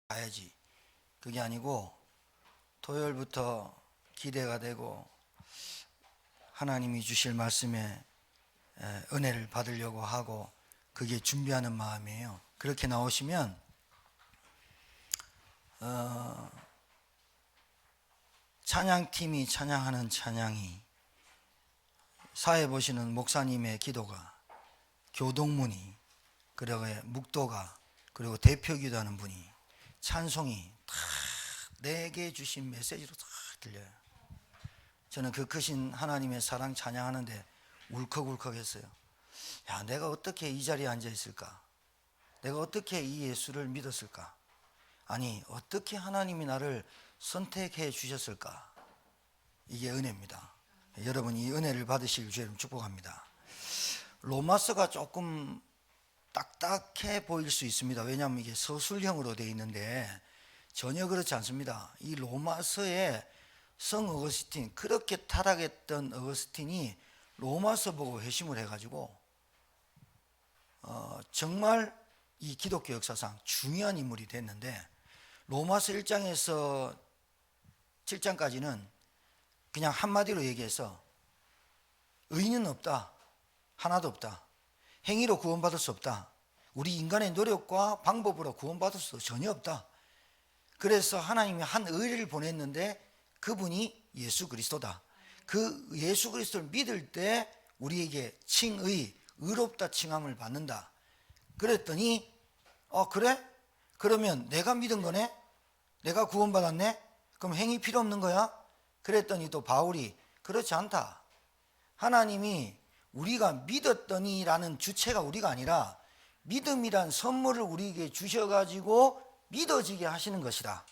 가야지. 그게 아니고 토요일부터 기대가 되고 하나님이 주실 말씀에 은혜를 받으려고 하고 그게 준비하는 마음이에요. 그렇게 나오시면 찬양팀이 찬양하는 찬양이, 사회 보시는 목사님의 기도가, 교동문이, 그리고 묵도가, 그리고 대표 기도하는 분이 찬송이 다 내게 주신 메시지로 다 들려요. 저는 그 크신 하나님의 사랑 찬양하는데 울컥울컥했어요. 야, 내가 어떻게 이 자리에 앉아 있을까? 내가 어떻게 이 예수를 믿었을까? 아니, 어떻게 하나님이 나를 선택해 주셨을까? 이게 은혜입니다. 여러분, 이 은혜를 받으실 주님 축복합니다. 로마서가 조금 딱딱해 보일 수 있습니다. 왜냐하면 이게 서술형으로 되어 있는데 전혀 그렇지 않습니다. 이 로마서에 성 어거스틴, 그렇게 타락했던 어거스틴이 로마서 보고 회심을 해가지고 정말 이 기독교 역사상 중요한 인물이 됐는데, 로마서 1장에서 7장까지는 그냥 한마디로 얘기해서 의인은 없다, 하나도 없다, 행위로 구원받을 수 없다, 우리 인간의 노력과 방법으로 구원받을 수 전혀 없다. 그래서 하나님이 한 의를 보냈는데 그분이 예수 그리스도다. 그 예수 그리스도를 믿을 때 우리에게 칭의, 의롭다 칭함을 받는다. 그랬더니 그래? 그러면 내가 믿은 거네? 내가 구원받았네? 그럼 행위 필요 없는 거야? 그랬더니 또 바울이 그렇지 않다. 하나님이 우리가 믿었더니라는 주체가 우리가 아니라 믿음이란 선물을 우리에게 주셔가지고 믿어지게 하시는 것이다.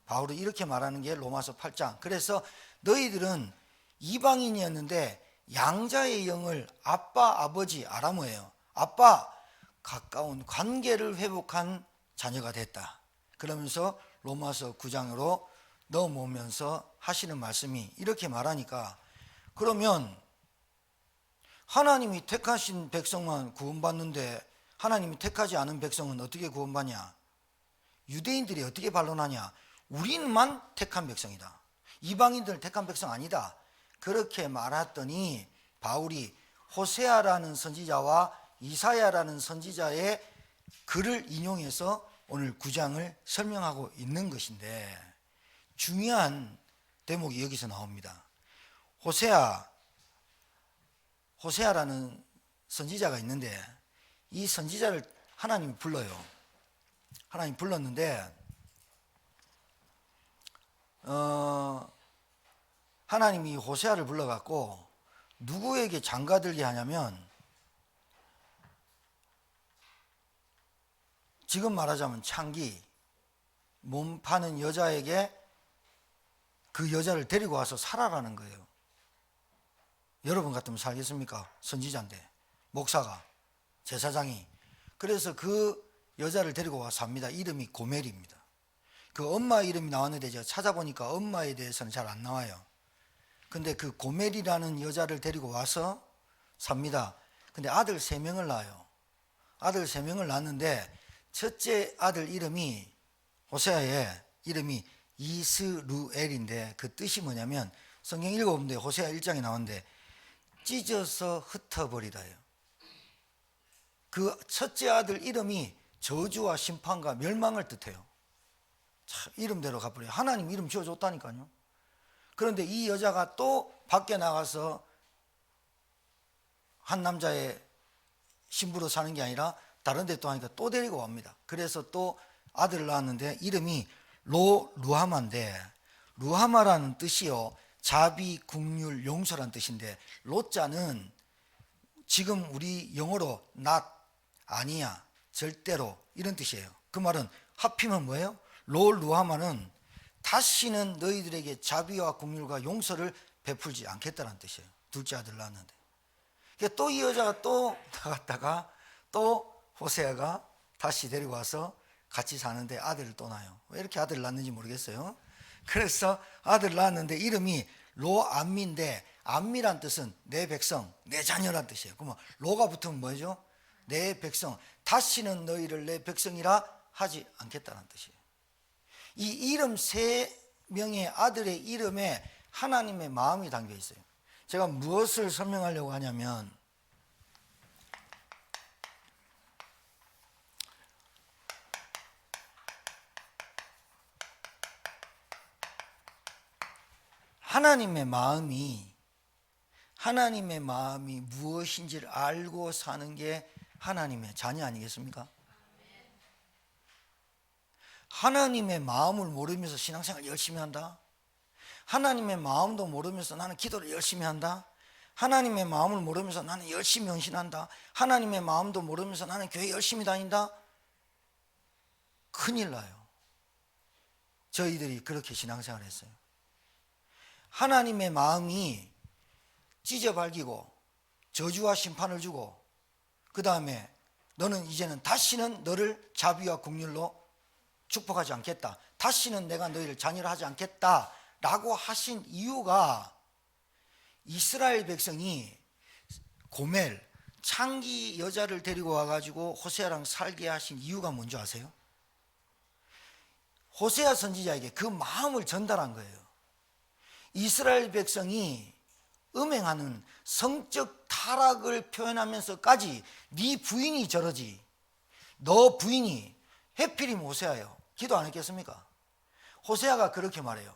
바울이 이렇게 말하는 게 로마서 8장. 그래서 너희들은 이방인이었는데 양자의 영을 아빠, 아버지, 아람어예요. 아빠, 가까운 관계를 회복한 자녀가 됐다. 그러면서 로마서 9장으로 넘어오면서 하시는 말씀이 이렇게 말하니까, 그러면 하나님이 택하신 백성만 구원받는데 하나님이 택하지 않은 백성은 어떻게 구원받냐? 유대인들이 어떻게 반론하냐? 우리만 택한 백성이다, 이방인들 택한 백성 아니다. 그렇게 말했더니 바울이 호세아라는 선지자와 이사야라는 선지자의 글을 인용해서 오늘 9장을 설명하고 있는 것인데, 중요한 대목이 여기서 나옵니다. 호세아라는 선지자가 있는데 이 선지자를 하나님이 불러요. 하나님이 불렀는데 하나님이 호세아를 불러갖고 누구에게 장가들게 하냐면, 지금 말하자면 창기, 몸 파는 여자에게 그 여자를 데리고 와서 살아라는 거예요. 여러분 같으면 살겠습니까? 선지자인데, 목사가, 제사장이. 그래서 그 여자를 데리고 와서 삽니다. 이름이 고멜입니다. 그 엄마 이름이 나왔는데 제가 찾아보니까 엄마에 대해서는 잘 안 나와요. 근데 그 고멜이라는 여자를 데리고 와서 삽니다. 근데 아들 3명을 낳아요. 아들 3명을 낳았는데 첫째 아들 이름이, 호세아의 이름이 이스루엘인데 그 뜻이 뭐냐면, 성경 읽어보면 호세아 1장에 나오는데 찢어서 흩어버리다예요. 그 첫째 아들 이름이 저주와 심판과 멸망을 뜻해요. 참, 이름대로 가버려요. 하나님 이름 지어줬다니까요. 그런데 이 여자가 또 밖에 나가서 한 남자의 신부로 사는 게 아니라 다른 데 또 하니까 또 데리고 옵니다. 그래서 또 아들을 낳았는데 이름이 루하마인데, 루하마라는 뜻이요, 자비, 긍휼, 용서라는 뜻인데, 로자는 지금 우리 영어로 not, 아니야, 절대로 이런 뜻이에요. 그 말은 합히면 뭐예요? 루하마는 다시는 너희들에게 자비와 긍휼과 용서를 베풀지 않겠다는 뜻이에요. 둘째 아들 낳았는데. 또 이 여자가 또 나갔다가 또 호세아가 다시 데리고 와서 같이 사는데 아들을 또 낳아요. 왜 이렇게 아들을 낳는지 모르겠어요. 그래서 아들을 낳았는데 이름이 로암미인데, 암미란 뜻은 내 백성, 내 자녀란 뜻이에요. 그러면 로가 붙으면 뭐죠? 내 백성, 다시는 너희를 내 백성이라 하지 않겠다는 뜻이에요. 이 이름 세 명의 아들의 이름에 하나님의 마음이 담겨 있어요. 제가 무엇을 설명하려고 하냐면, 하나님의 마음이 무엇인지를 알고 사는 게 하나님의 자녀 아니겠습니까? 하나님의 마음을 모르면서 신앙생활 열심히 한다? 하나님의 마음도 모르면서 나는 기도를 열심히 한다? 하나님의 마음을 모르면서 나는 열심히 헌신한다? 하나님의 마음도 모르면서 나는 교회 열심히 다닌다? 큰일 나요. 저희들이 그렇게 신앙생활을 했어요. 하나님의 마음이 찢어발기고 저주와 심판을 주고, 그 다음에 너는 이제는 다시는 너를 자비와 긍휼로 축복하지 않겠다, 다시는 내가 너희를 자녀로 하지 않겠다 라고 하신 이유가, 이스라엘 백성이 고멜 창기 여자를 데리고 와가지고 호세아랑 살게 하신 이유가 뭔지 아세요? 호세아 선지자에게 그 마음을 전달한 거예요. 이스라엘 백성이 음행하는 성적 타락을 표현하면서까지 네 부인이 저러지, 너 부인이 해필이면 호세아예요. 기도 안 했겠습니까? 호세아가 그렇게 말해요.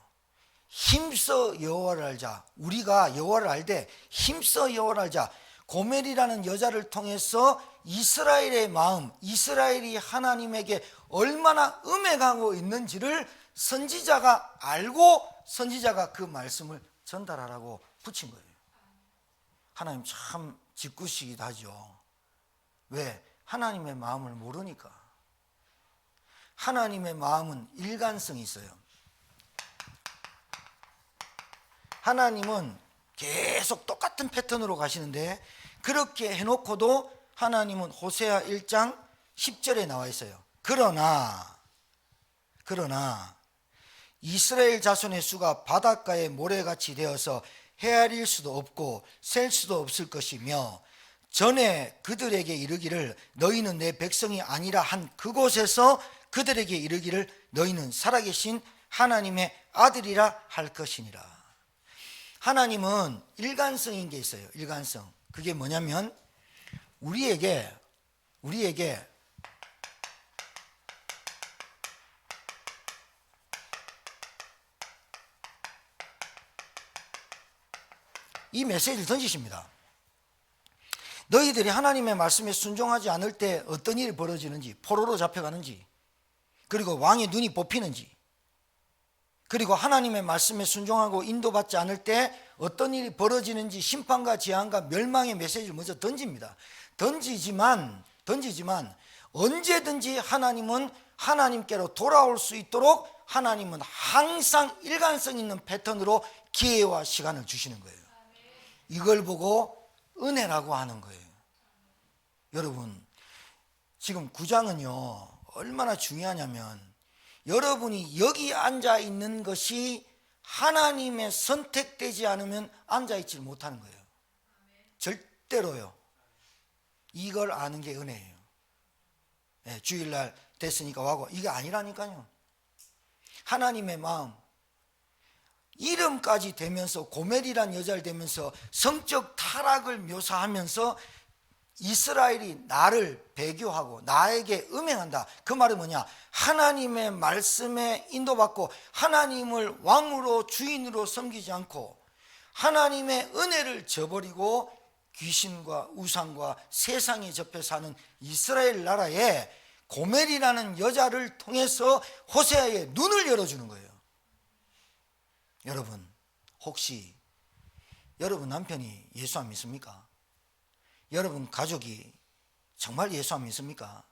힘써 여호와를 알자. 우리가 여호와를 알되 힘써 여호와를 알자. 고멜이라는 여자를 통해서 이스라엘의 마음, 이스라엘이 하나님에게 얼마나 음행하고 있는지를 선지자가 알고 선지자가 그 말씀을 전달하라고 붙인 거예요. 하나님 참 짓궂으시기도 하죠. 왜? 하나님의 마음을 모르니까. 하나님의 마음은 일관성이 있어요. 하나님은 계속 똑같은 패턴으로 가시는데, 그렇게 해놓고도 하나님은 호세아 1장 10절에 나와 있어요. 그러나 이스라엘 자손의 수가 바닷가의 모래같이 되어서 헤아릴 수도 없고 셀 수도 없을 것이며, 전에 그들에게 이르기를 너희는 내 백성이 아니라 한 그곳에서 그들에게 이르기를 너희는 살아계신 하나님의 아들이라 할 것이니라. 하나님은 일관성인 게 있어요. 일관성. 그게 뭐냐면, 우리에게 이 메시지를 던지십니다. 너희들이 하나님의 말씀에 순종하지 않을 때 어떤 일이 벌어지는지, 포로로 잡혀가는지, 그리고 왕의 눈이 뽑히는지, 그리고 하나님의 말씀에 순종하고 인도받지 않을 때 어떤 일이 벌어지는지, 심판과 재앙과 멸망의 메시지를 먼저 던집니다. 던지지만 언제든지 하나님은 하나님께로 돌아올 수 있도록 하나님은 항상 일관성 있는 패턴으로 기회와 시간을 주시는 거예요. 이걸 보고 은혜라고 하는 거예요. 여러분, 지금 9장은요 얼마나 중요하냐면, 여러분이 여기 앉아 있는 것이 하나님의 선택되지 않으면 앉아 있지 못하는 거예요. 절대로요. 이걸 아는 게 은혜예요. 네, 주일날 됐으니까 와고, 이게 아니라니까요. 하나님의 마음, 이름까지 되면서, 고멜이란 여자를 대면서 성적 타락을 묘사하면서 이스라엘이 나를 배교하고 나에게 음행한다. 그 말은 뭐냐? 하나님의 말씀에 인도받고 하나님을 왕으로 주인으로 섬기지 않고 하나님의 은혜를 저버리고 귀신과 우상과 세상에 접해 사는 이스라엘 나라에 고멜이라는 여자를 통해서 호세아의 눈을 열어주는 거예요. 여러분, 혹시 여러분 남편이 예수 안 믿습니까? 여러분 가족이 정말 예수 안 믿습니까?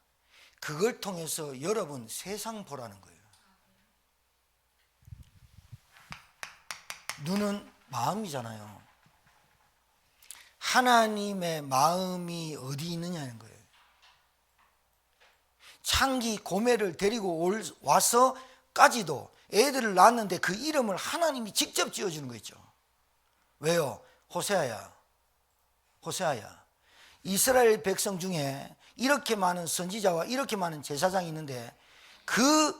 그걸 통해서 여러분 세상 보라는 거예요. 눈은 마음이잖아요. 하나님의 마음이 어디 있느냐는 거예요. 창기 고멜을 데리고 와서까지도 애들을 낳았는데 그 이름을 하나님이 직접 지어주는 거 있죠. 왜요? 호세아야, 이스라엘 백성 중에 이렇게 많은 선지자와 이렇게 많은 제사장이 있는데 그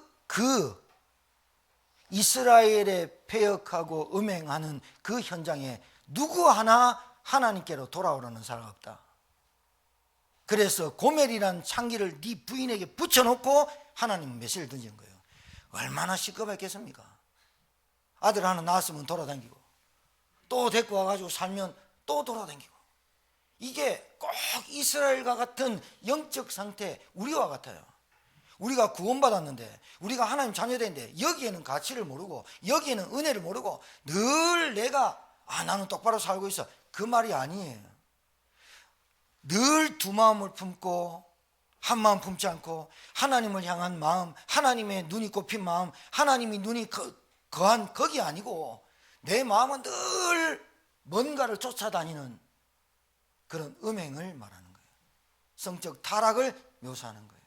이스라엘에 폐역하고 음행하는 그 현장에 누구 하나 하나님께로 돌아오라는 사람 없다. 그래서 고멜이란 창기를 네 부인에게 붙여놓고 하나님은 메시지를 던지는 거예요. 얼마나 시끄럽겠습니까? 아들 하나 낳았으면 돌아다니고, 또 데리고 와가지고 살면 또 돌아다니고. 이게 꼭 이스라엘과 같은 영적 상태, 우리와 같아요. 우리가 구원받았는데, 우리가 하나님 자녀되는데 여기에는 가치를 모르고, 여기에는 은혜를 모르고 늘 내가 나는 똑바로 살고 있어, 그 말이 아니에요. 늘 두 마음을 품고 한 마음 품지 않고 하나님을 향한 마음, 하나님의 눈이 꼽힌 마음, 하나님이 눈이 거한 거기 아니고 내 마음은 늘 뭔가를 쫓아다니는 그런 음행을 말하는 거예요. 성적 타락을 묘사하는 거예요.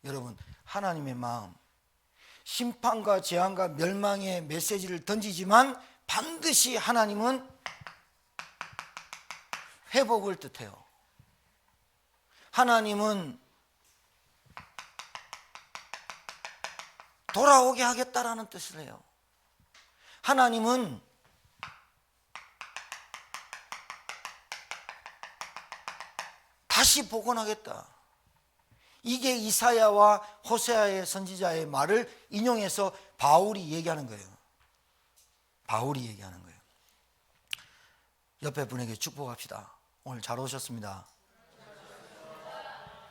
여러분, 하나님의 마음, 심판과 재앙과 멸망의 메시지를 던지지만 반드시 하나님은 회복을 뜻해요. 하나님은 돌아오게 하겠다라는 뜻을 해요. 하나님은 다시 복원하겠다. 이게 이사야와 호세아의 선지자의 말을 인용해서 바울이 얘기하는 거예요. 바울이 얘기하는 거예요. 옆에 분에게 축복합시다. 오늘 잘 오셨습니다.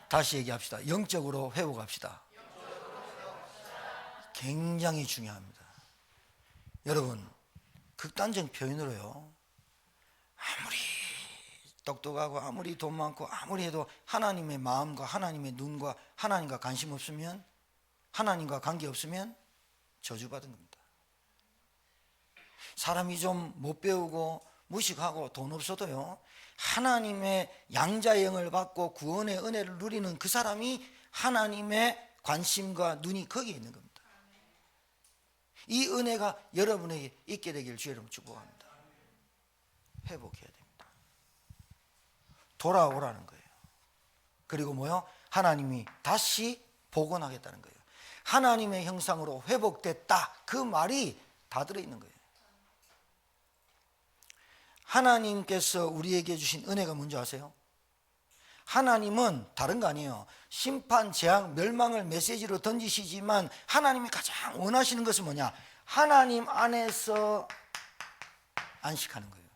다시 얘기합시다. 영적으로 회복합시다. 굉장히 중요합니다. 여러분, 극단적 표현으로요, 아무리 똑똑하고 아무리 돈 많고 아무리 해도 하나님의 마음과 하나님의 눈과 하나님과 관심 없으면, 하나님과 관계 없으면 저주받은 겁니다. 사람이 좀 못 배우고 무식하고 돈 없어도요, 하나님의 양자의 영을 받고 구원의 은혜를 누리는 그 사람이 하나님의 관심과 눈이 거기에 있는 겁니다. 이 은혜가 여러분에게 있게 되기를 주의 이름으로 축복합니다. 회복해야 됩니다. 돌아오라는 거예요. 그리고 뭐요? 하나님이 다시 복원하겠다는 거예요. 하나님의 형상으로 회복됐다, 그 말이 다 들어있는 거예요. 하나님께서 우리에게 주신 은혜가 뭔지 아세요? 하나님은 다른 거 아니에요. 심판, 재앙, 멸망을 메시지로 던지시지만 하나님이 가장 원하시는 것은 뭐냐? 하나님 안에서 안식하는 거예요.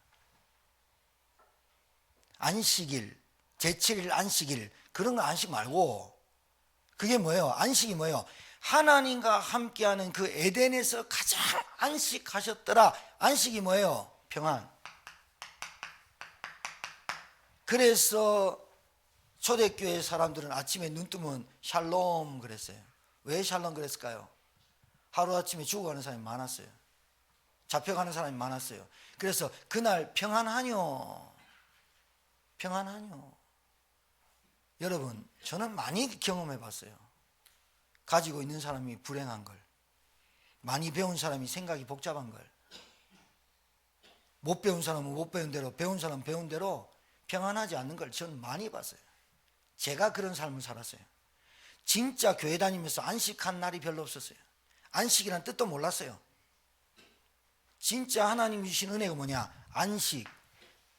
안식일, 제7일 안식일, 그런 거 안식 말고, 그게 뭐예요? 안식이 뭐예요? 하나님과 함께하는 그 에덴에서 가장 안식하셨더라. 안식이 뭐예요? 평안. 그래서 초대교회 사람들은 아침에 눈 뜨면 샬롬 그랬어요. 왜 샬롬 그랬을까요? 하루아침에 죽어가는 사람이 많았어요. 잡혀가는 사람이 많았어요. 그래서 그날 평안하뇨, 평안하뇨. 여러분, 저는 많이 경험해 봤어요. 가지고 있는 사람이 불행한 걸, 많이 배운 사람이 생각이 복잡한 걸, 못 배운 사람은 못 배운 대로, 배운 사람은 배운 대로 평안하지 않는 걸 저는 많이 봤어요. 제가 그런 삶을 살았어요. 진짜 교회 다니면서 안식한 날이 별로 없었어요. 안식이란 뜻도 몰랐어요. 진짜 하나님이 주신 은혜가 뭐냐? 안식.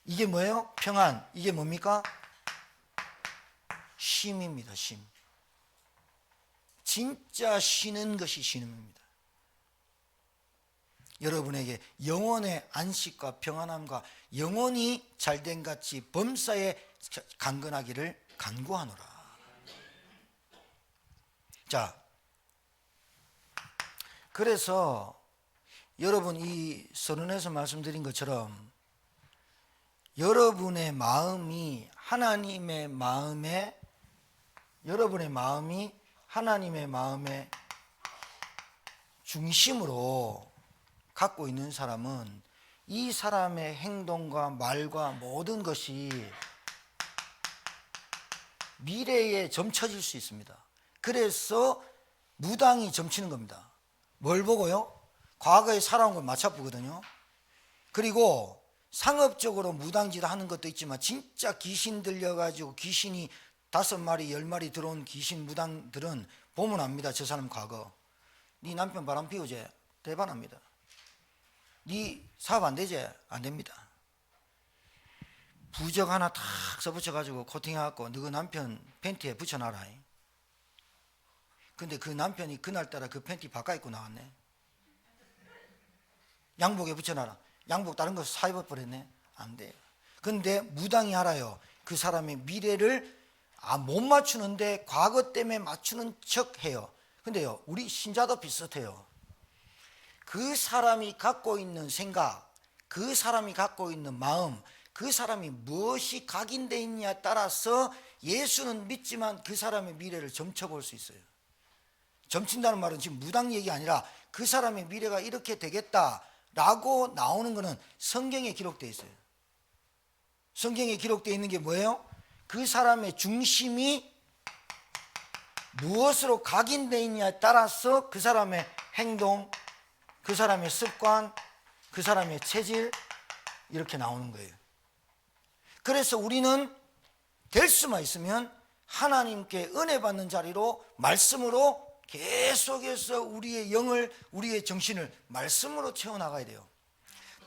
이게 뭐예요? 평안. 이게 뭡니까? 쉼입니다. 쉼. 진짜 쉬는 것이 쉼입니다. 여러분에게 영혼의 안식과 평안함과 영혼이 잘된 같이 범사에 강건하기를 간구하노라. 자, 그래서 여러분, 이 서론에서 말씀드린 것처럼 여러분의 마음이 하나님의 마음에, 여러분의 마음이 하나님의 마음의 중심으로 갖고 있는 사람은 이 사람의 행동과 말과 모든 것이 미래에 점쳐질 수 있습니다. 그래서 무당이 점치는 겁니다. 뭘 보고요? 과거에 살아온 걸 맞춰보거든요. 그리고 상업적으로 무당짓 하는 것도 있지만 진짜 귀신 들려가지고 귀신이 5마리 10마리 들어온 귀신 무당들은 보면 압니다. 저 사람 과거 네 남편 바람 피우지? 대반합니다. 네 사업 안 되지? 안 됩니다. 부적 하나 탁 써붙여가지고 코팅해갖고 너그 남편 팬티에 붙여놔라. 근데 그 남편이 그날따라 그 팬티 바꿔 입고 나왔네. 양복에 붙여놔라. 양복 다른 거 사 입어버렸네. 안 돼요. 근데 무당이 알아요. 그 사람의 미래를 못 맞추는데 과거 때문에 맞추는 척 해요. 근데요, 우리 신자도 비슷해요. 그 사람이 갖고 있는 생각, 그 사람이 갖고 있는 마음, 그 사람이 무엇이 각인되어 있냐에 따라서 예수는 믿지만 그 사람의 미래를 점쳐볼 수 있어요. 점친다는 말은 지금 무당 얘기 아니라 그 사람의 미래가 이렇게 되겠다라고 나오는 것은 성경에 기록되어 있어요. 성경에 기록되어 있는 게 뭐예요? 그 사람의 중심이 무엇으로 각인되어 있냐에 따라서 그 사람의 행동, 그 사람의 습관, 그 사람의 체질 이렇게 나오는 거예요. 그래서 우리는 될 수만 있으면 하나님께 은혜 받는 자리로 말씀으로 계속해서 우리의 영을, 우리의 정신을 말씀으로 채워나가야 돼요.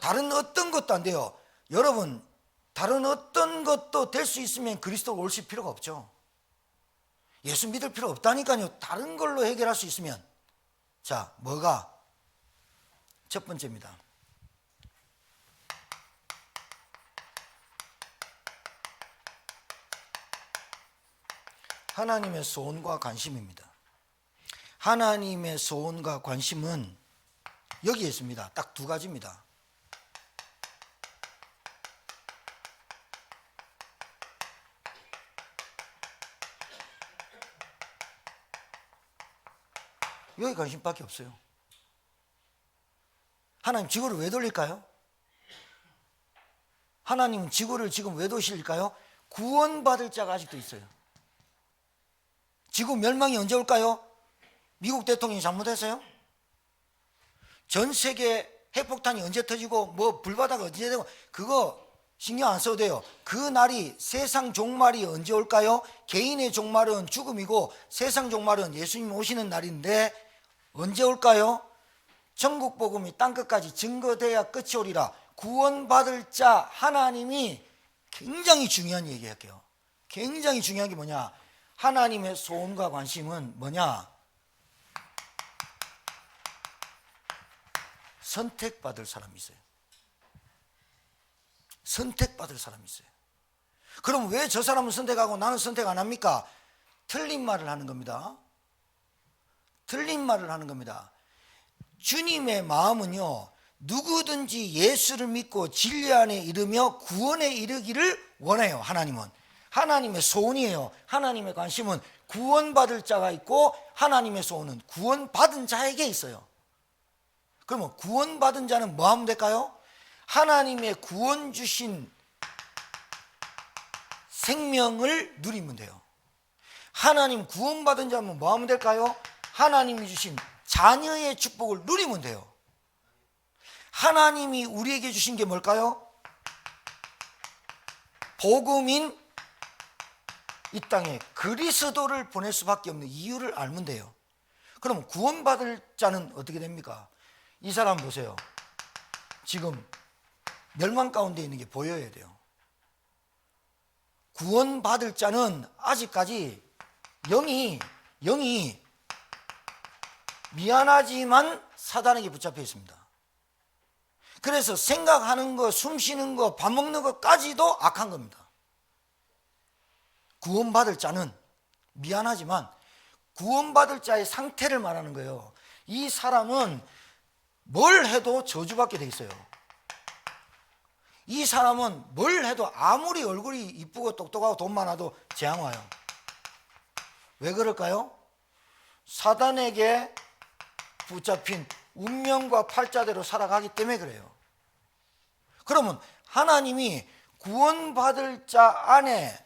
다른 어떤 것도 안 돼요. 여러분, 다른 어떤 것도 될 수 있으면 그리스도로 오실 필요가 없죠. 예수 믿을 필요 없다니까요. 다른 걸로 해결할 수 있으면. 자, 뭐가? 첫 번째입니다. 하나님의 소원과 관심입니다. 하나님의 소원과 관심은 여기에 있습니다. 딱 두 가지입니다. 여기 관심밖에 없어요. 하나님 지구를 왜 돌릴까요? 하나님은 지구를 지금 왜 도실까요? 구원받을 자가 아직도 있어요. 지구 멸망이 언제 올까요? 미국 대통령이 잘못했어요? 전 세계 핵폭탄이 언제 터지고 뭐 불바다가 언제 되고 그거 신경 안 써도 돼요. 그 날이 세상 종말이 언제 올까요? 개인의 종말은 죽음이고 세상 종말은 예수님 오시는 날인데 언제 올까요? 천국 복음이 땅끝까지 증거돼야 끝이 오리라. 구원받을 자 하나님이 굉장히 중요한 얘기할게요. 굉장히 중요한 게 뭐냐? 하나님의 소원과 관심은 뭐냐? 선택받을 사람이 있어요. 선택받을 사람이 있어요. 그럼 왜 저 사람은 선택하고 나는 선택 안 합니까? 틀린 말을 하는 겁니다. 틀린 말을 하는 겁니다. 주님의 마음은요, 누구든지 예수를 믿고 진리 안에 이르며 구원에 이르기를 원해요. 하나님은 하나님의 소원이에요. 하나님의 관심은 구원받을 자가 있고 하나님의 소원은 구원받은 자에게 있어요. 그러면 구원받은 자는 뭐 하면 될까요? 하나님의 구원 주신 생명을 누리면 돼요. 하나님 구원받은 자면 뭐 하면 될까요? 하나님이 주신 자녀의 축복을 누리면 돼요. 하나님이 우리에게 주신 게 뭘까요? 복음인 이 땅에 그리스도를 보낼 수밖에 없는 이유를 알면 돼요. 그럼 구원받을 자는 어떻게 됩니까? 이 사람 보세요. 지금 멸망 가운데 있는 게 보여야 돼요. 구원받을 자는 아직까지 영이 미안하지만 사단에게 붙잡혀 있습니다. 그래서 생각하는 거, 숨 쉬는 거, 밥 먹는 것까지도 악한 겁니다. 구원받을 자는 미안하지만 구원받을 자의 상태를 말하는 거예요. 이 사람은 뭘 해도 저주받게 돼 있어요. 이 사람은 뭘 해도 아무리 얼굴이 이쁘고 똑똑하고 돈 많아도 재앙 와요. 왜 그럴까요? 사단에게 붙잡힌 운명과 팔자대로 살아가기 때문에 그래요. 그러면 하나님이 구원받을 자 안에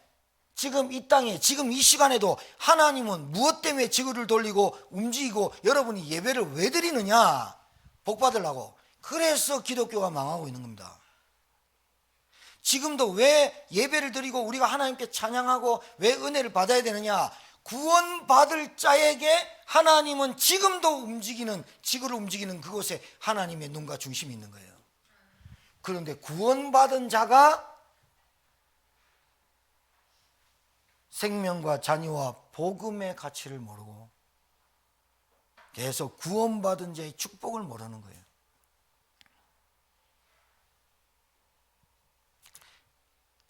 지금 이 땅에 지금 이 시간에도 하나님은 무엇 때문에 지구를 돌리고 움직이고 여러분이 예배를 왜 드리느냐? 복 받으려고. 그래서 기독교가 망하고 있는 겁니다. 지금도 왜 예배를 드리고 우리가 하나님께 찬양하고 왜 은혜를 받아야 되느냐? 구원받을 자에게 하나님은 지금도 움직이는, 지구를 움직이는 그곳에 하나님의 눈과 중심이 있는 거예요. 그런데 구원받은 자가 생명과 자녀와 복음의 가치를 모르고 계속 구원받은 자의 축복을 모르는 거예요.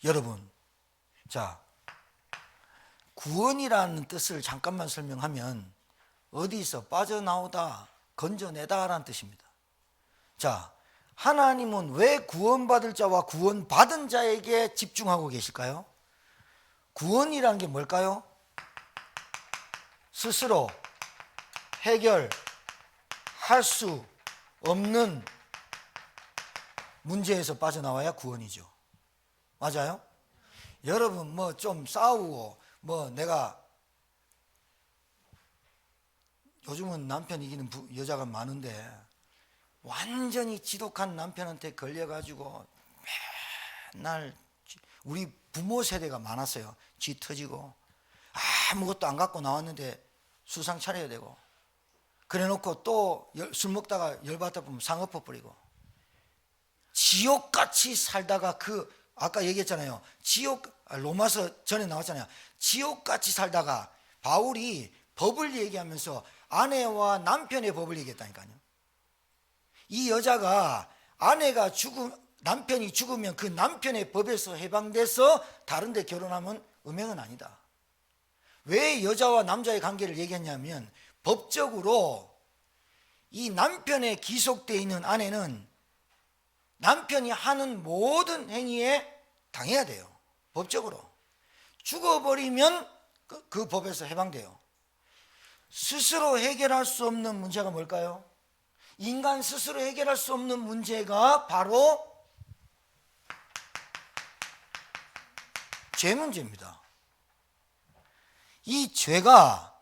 여러분, 자, 구원이라는 뜻을 잠깐만 설명하면 어디서 빠져나오다, 건져내다 라는 뜻입니다. 자, 하나님은 왜 구원받을 자와 구원받은 자에게 집중하고 계실까요? 구원이라는 게 뭘까요? 스스로 해결할 수 없는 문제에서 빠져나와야 구원이죠. 맞아요? 여러분 뭐 좀 싸우고 뭐 내가 요즘은 남편 이기는 여자가 많은데 완전히 지독한 남편한테 걸려가지고 맨날 우리 부모 세대가 많았어요. 쥐 터지고 아무것도 안 갖고 나왔는데 수상 차려야 되고, 그래놓고 또 술 먹다가 열받다 보면 상 엎어버리고, 지옥같이 살다가 아까 얘기했잖아요. 로마서 전에 나왔잖아요. 지옥같이 살다가 바울이 법을 얘기하면서 아내와 남편의 법을 얘기했다니까요. 이 여자가 남편이 죽으면 그 남편의 법에서 해방돼서 다른 데 결혼하면 음행은 아니다. 왜 여자와 남자의 관계를 얘기했냐면 법적으로 이 남편에 기속되어 있는 아내는 남편이 하는 모든 행위에 당해야 돼요. 법적으로. 죽어버리면 그 법에서 해방돼요. 스스로 해결할 수 없는 문제가 뭘까요? 인간 스스로 해결할 수 없는 문제가 바로 죄 문제입니다. 이 죄가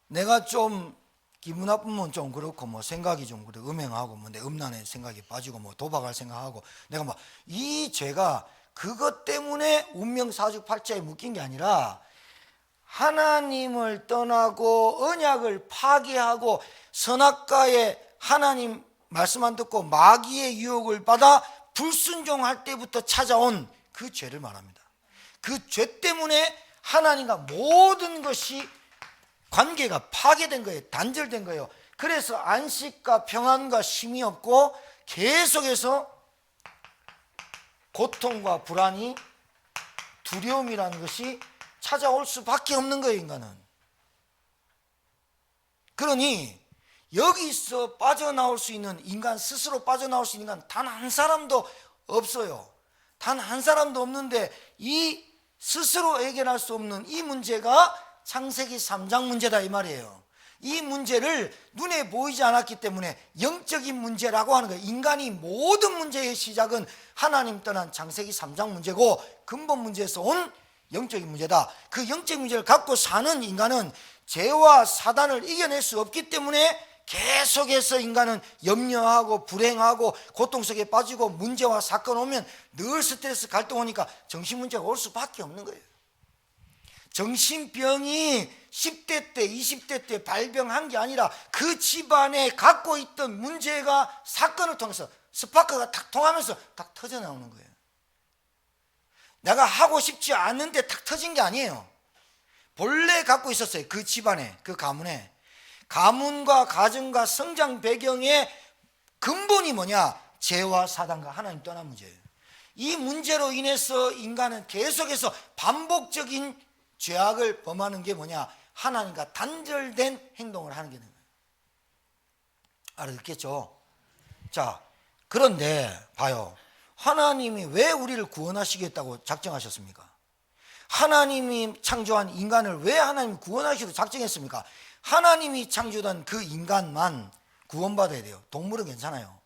내가 좀 기분 나쁘면 좀 그렇고 뭐 생각이 좀 그래 음행하고 뭐 내 음란의 생각이 빠지고 뭐 도박할 생각하고 내가 막 이 죄가 그것 때문에 운명 사주팔자에 묶인 게 아니라 하나님을 떠나고 언약을 파괴하고 선악과에 하나님 말씀 안 듣고 마귀의 유혹을 받아 불순종할 때부터 찾아온 그 죄를 말합니다. 그 죄 때문에 하나님과 모든 것이 관계가 파괴된 거예요. 단절된 거예요. 그래서 안식과 평안과 쉼이 없고 계속해서 고통과 불안이, 두려움이라는 것이 찾아올 수밖에 없는 거예요, 인간은. 그러니 여기서 빠져나올 수 있는 인간, 스스로 빠져나올 수 있는 인간 단 한 사람도 없어요. 단 한 사람도 없는데 이 스스로 해결할 수 없는 이 문제가 창세기 3장 문제다 이 말이에요. 이 문제를 눈에 보이지 않았기 때문에 영적인 문제라고 하는 거예요. 인간이 모든 문제의 시작은 하나님 떠난 창세기 3장 문제고 근본 문제에서 온 영적인 문제다. 그 영적인 문제를 갖고 사는 인간은 죄와 사단을 이겨낼 수 없기 때문에 계속해서 인간은 염려하고 불행하고 고통 속에 빠지고 문제와 사건 오면 늘 스트레스 갈등 오니까 정신 문제가 올 수밖에 없는 거예요. 정신병이 10대 때 20대 때 발병한 게 아니라 그 집안에 갖고 있던 문제가 사건을 통해서 스파크가 탁 통하면서 탁 터져 나오는 거예요. 내가 하고 싶지 않은데 탁 터진 게 아니에요. 본래 갖고 있었어요. 그 집안에, 그 가문에. 가문과 가정과 성장 배경의 근본이 뭐냐? 죄와 사단과 하나님 떠난 문제예요. 이 문제로 인해서 인간은 계속해서 반복적인 죄악을 범하는 게 뭐냐? 하나님과 단절된 행동을 하는 게 되는 거예요. 알아듣겠죠? 자, 그런데 봐요. 하나님이 왜 우리를 구원하시겠다고 작정하셨습니까? 하나님이 창조한 인간을 왜 하나님이 구원하시기로 작정했습니까? 하나님이 창조한 그 인간만 구원받아야 돼요. 동물은 괜찮아요.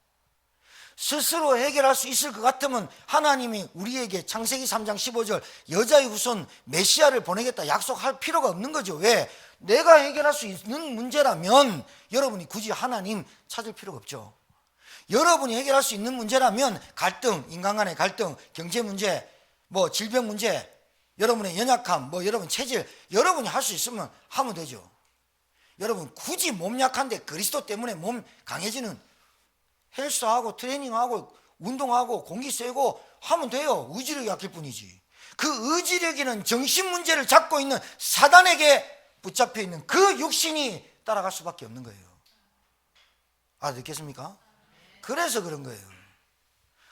스스로 해결할 수 있을 것 같으면 하나님이 우리에게 창세기 3장 15절 여자의 후손 메시아를 보내겠다 약속할 필요가 없는 거죠. 왜? 내가 해결할 수 있는 문제라면 여러분이 굳이 하나님 찾을 필요가 없죠. 여러분이 해결할 수 있는 문제라면 갈등, 인간 간의 갈등, 경제 문제, 뭐 질병 문제 여러분의 연약함, 뭐 여러분 체질, 여러분이 할 수 있으면 하면 되죠. 여러분 굳이 몸 약한데 그리스도 때문에 몸 강해지는 헬스하고 트레이닝하고 운동하고 공기 쐬고 하면 돼요. 의지력이 약할 뿐이지. 그 의지력에는 정신 문제를 잡고 있는 사단에게 붙잡혀 있는 그 육신이 따라갈 수밖에 없는 거예요. 알아듣겠습니까? 그래서 그런 거예요.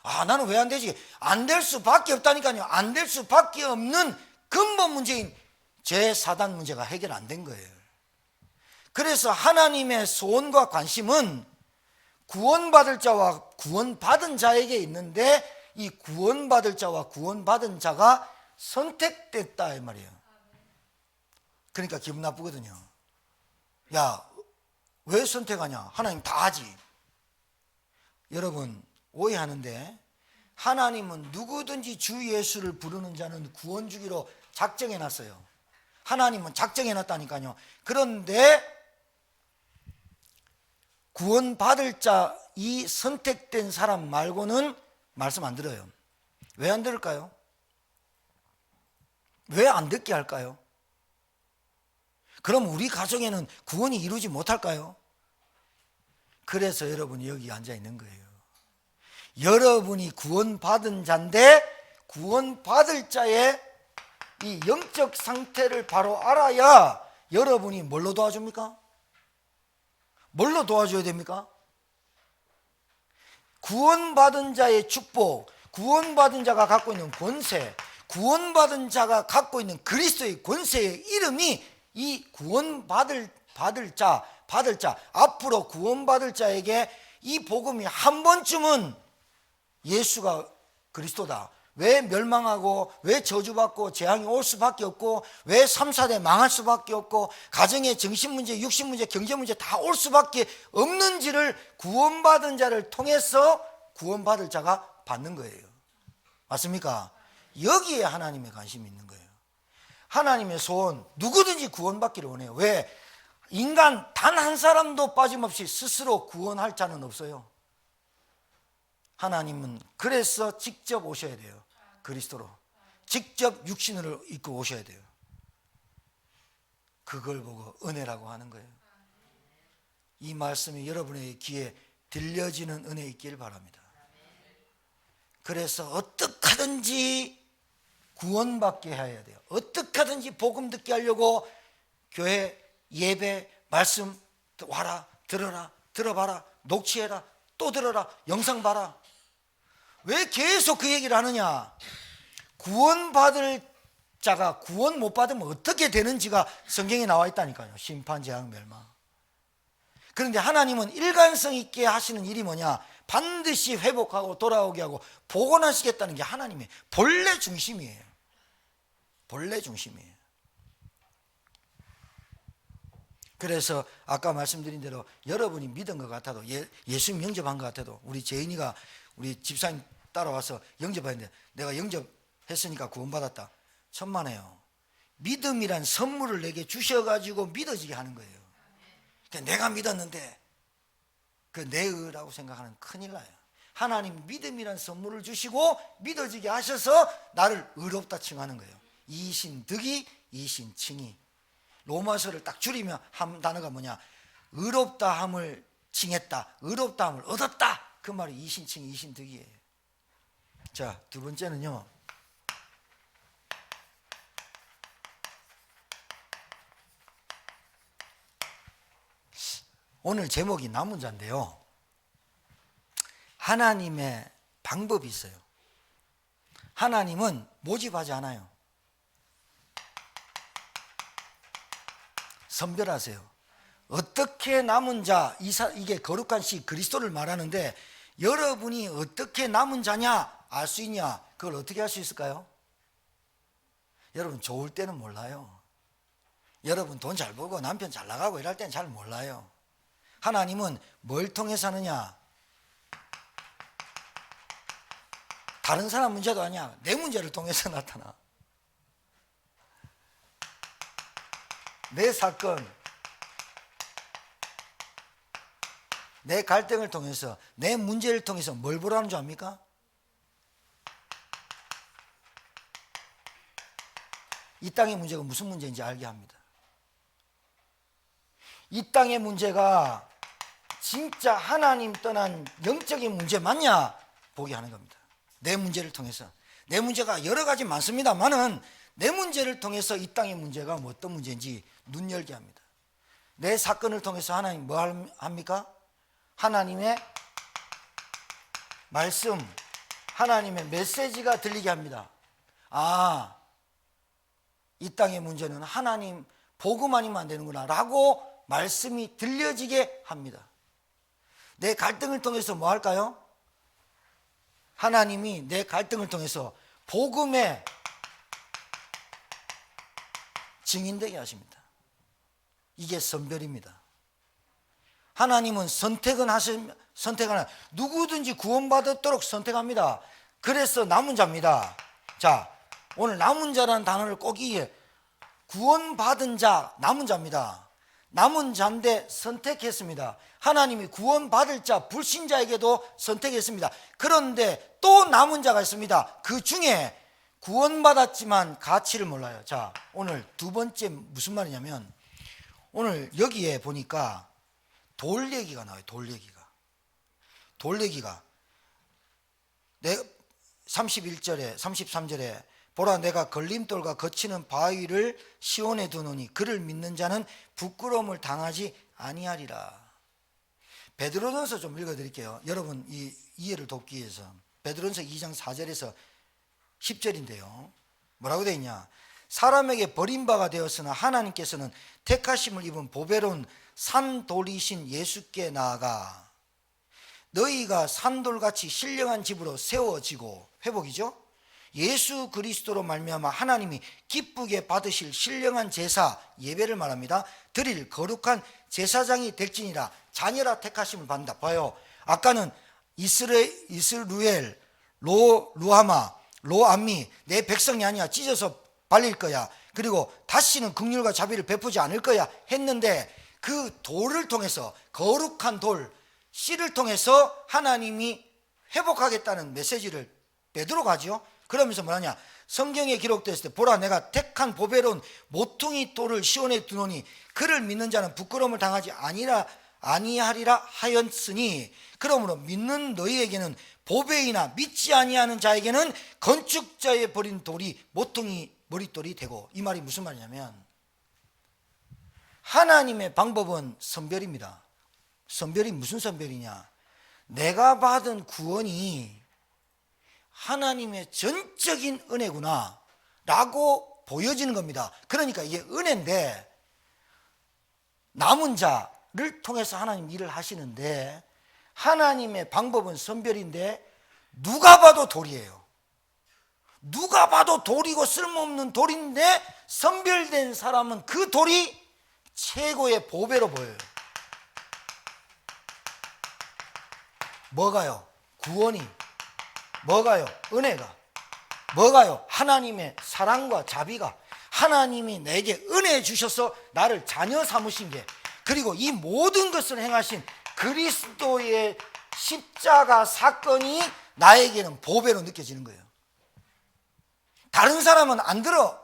아, 나는 왜 안 되지? 안 될 수밖에 없다니까요. 안 될 수밖에 없는 근본 문제인 제 사단 문제가 해결 안 된 거예요. 그래서 하나님의 소원과 관심은 구원받을 자와 구원받은 자에게 있는데 이 구원받을 자와 구원받은 자가 선택됐다 이 말이에요. 그러니까 기분 나쁘거든요. 야, 왜 선택하냐? 하나님 다 하지. 여러분 오해하는데 하나님은 누구든지 주 예수를 부르는 자는 구원 주기로 작정해 놨어요. 하나님은 작정해 놨다니까요. 그런데 구원받을 자, 이 선택된 사람 말고는 말씀 안 들어요. 왜 안 들을까요? 왜 안 듣게 할까요? 그럼 우리 가정에는 구원이 이루지 못할까요? 그래서 여러분이 여기 앉아 있는 거예요. 여러분이 구원받은 자인데 구원받을 자의 이 영적 상태를 바로 알아야 여러분이 뭘로 도와줍니까? 뭘로 도와줘야 됩니까? 구원받은 자의 축복, 구원받은 자가 갖고 있는 권세, 구원받은 자가 갖고 있는 그리스도의 권세의 이름이 이 구원받을 자, 앞으로 구원받을 자에게 이 복음이 한 번쯤은 예수가 그리스도다. 왜 멸망하고 왜 저주받고 재앙이 올 수밖에 없고 왜 3, 4대 망할 수밖에 없고 가정의 정신문제, 육신문제, 경제문제 다 올 수밖에 없는지를 구원받은 자를 통해서 구원받을 자가 받는 거예요. 맞습니까? 여기에 하나님의 관심이 있는 거예요. 하나님의 소원, 누구든지 구원받기를 원해요. 왜? 인간 단 한 사람도 빠짐없이 스스로 구원할 자는 없어요. 하나님은 그래서 직접 오셔야 돼요. 그리스도로 직접 육신을 입고 오셔야 돼요. 그걸 보고 은혜라고 하는 거예요. 이 말씀이 여러분의 귀에 들려지는 은혜 있기를 바랍니다. 그래서 어떻게 하든지 구원받게 해야 돼요. 어떻게 하든지 복음 듣게 하려고 교회 예배 말씀 와라, 들어라, 들어봐라, 녹취해라, 또 들어라, 영상 봐라. 왜 계속 그 얘기를 하느냐? 구원받을 자가 구원 못 받으면 어떻게 되는지가 성경에 나와 있다니까요. 심판, 재앙, 멸망. 그런데 하나님은 일관성 있게 하시는 일이 뭐냐? 반드시 회복하고 돌아오게 하고 복원하시겠다는 게 하나님의 본래 중심이에요. 본래 중심이에요. 그래서 아까 말씀드린 대로 여러분이 믿은 것 같아도 예수님 영접한 것 같아도 우리 재인이가 우리 집사님 따라와서 영접했는데 내가 영접했으니까 구원받았다. 천만에요. 믿음이란 선물을 내게 주셔가지고 믿어지게 하는 거예요. 그러니까 내가 믿었는데 그 내의라고 생각하는 큰일 나요. 하나님 믿음이란 선물을 주시고 믿어지게 하셔서 나를 의롭다 칭하는 거예요. 이신득이 이신칭이. 로마서를 딱 줄이면 한 단어가 뭐냐? 의롭다함을 칭했다, 의롭다함을 얻었다. 그 말이 이신칭, 이신득이에요. 자, 두 번째는요. 오늘 제목이 남은 자인데요. 하나님의 방법이 있어요. 하나님은 모집하지 않아요. 선별하세요. 어떻게 남은 자, 이게 거룩한 시 그리스도를 말하는데 여러분이 어떻게 남은 자냐 알 수 있냐? 그걸 어떻게 할 수 있을까요? 여러분 좋을 때는 몰라요. 여러분 돈 잘 벌고 남편 잘 나가고 이럴 때는 잘 몰라요. 하나님은 뭘 통해서 하느냐? 다른 사람 문제도 아니야. 내 문제를 통해서 나타나. 내 사건, 내 갈등을 통해서, 내 문제를 통해서 뭘 보라는 줄 압니까? 이 땅의 문제가 무슨 문제인지 알게 합니다. 이 땅의 문제가 진짜 하나님 떠난 영적인 문제 맞냐 보게 하는 겁니다. 내 문제를 통해서. 내 문제가 여러 가지 많습니다만은 내 문제를 통해서 이 땅의 문제가 뭐 어떤 문제인지 눈 열게 합니다. 내 사건을 통해서 하나님 뭐 합니까? 하나님의 말씀, 하나님의 메시지가 들리게 합니다. 아, 이 땅의 문제는 하나님 복음 아니면 안 되는구나 라고 말씀이 들려지게 합니다. 내 갈등을 통해서 뭐 할까요? 하나님이 내 갈등을 통해서 복음의 증인되게 하십니다. 이게 선별입니다. 하나님은 선택하나 누구든지 구원받도록 선택합니다. 그래서 남은 자입니다. 자, 오늘 남은 자라는 단어를 꼭 이해. 구원받은 자, 남은 자입니다. 남은 자인데 선택했습니다. 하나님이 구원받을 자, 불신자에게도 선택했습니다. 그런데 또 남은 자가 있습니다. 그 중에 구원받았지만 가치를 몰라요. 자, 오늘 두 번째 무슨 말이냐면 오늘 여기에 보니까 돌 얘기가 나와요. 돌 얘기가 31절에 33절에 보라 내가 걸림돌과 거치는 바위를 시온에 두노니 그를 믿는 자는 부끄러움을 당하지 아니하리라. 베드로전서 좀 읽어드릴게요. 여러분 이 이해를 돕기 위해서. 베드로전서 2장 4절에서 10절인데요. 뭐라고 되어 있냐? 사람에게 버림바가 되었으나 하나님께서는 택하심을 입은 보배로운 산돌이신 예수께 나아가 너희가 산돌같이 신령한 집으로 세워지고, 회복이죠? 예수 그리스도로 말미암아 하나님이 기쁘게 받으실 신령한 제사, 예배를 말합니다. 드릴 거룩한 제사장이 될지니라. 자녀라 택하심을 받는다. 봐요. 아까는 이스루엘, 루하마, 로암미, 내 백성이 아니야. 찢어서 발릴 거야. 그리고 다시는 긍휼과 자비를 베푸지 않을 거야 했는데 그 돌을 통해서, 거룩한 돌, 씨를 통해서 하나님이 회복하겠다는 메시지를 베드로가 하죠. 그러면서 뭐하냐? 성경에 기록되었을 때 보라 내가 택한 보배로운 모퉁이 돌을 시온에 두노니 그를 믿는 자는 부끄러움을 당하지 아니하리라 하였으니, 그러므로 믿는 너희에게는 보배이나 믿지 아니하는 자에게는 건축자의 버린 돌이 모퉁이 머릿돌이 되고. 이 말이 무슨 말이냐면 하나님의 방법은 선별입니다. 선별이 무슨 선별이냐? 내가 받은 구원이 하나님의 전적인 은혜구나 라고 보여지는 겁니다. 그러니까 이게 은혜인데 남은 자를 통해서 하나님 일을 하시는데 하나님의 방법은 선별인데 누가 봐도 돌이에요. 누가 봐도 돌이고 쓸모없는 돌인데 선별된 사람은 그 돌이 최고의 보배로 보여요. 뭐가요? 구원이. 뭐가요? 은혜가. 뭐가요? 하나님의 사랑과 자비가. 하나님이 내게 은혜 주셔서 나를 자녀 삼으신 게, 그리고 이 모든 것을 행하신 그리스도의 십자가 사건이 나에게는 보배로 느껴지는 거예요. 다른 사람은 안 들어.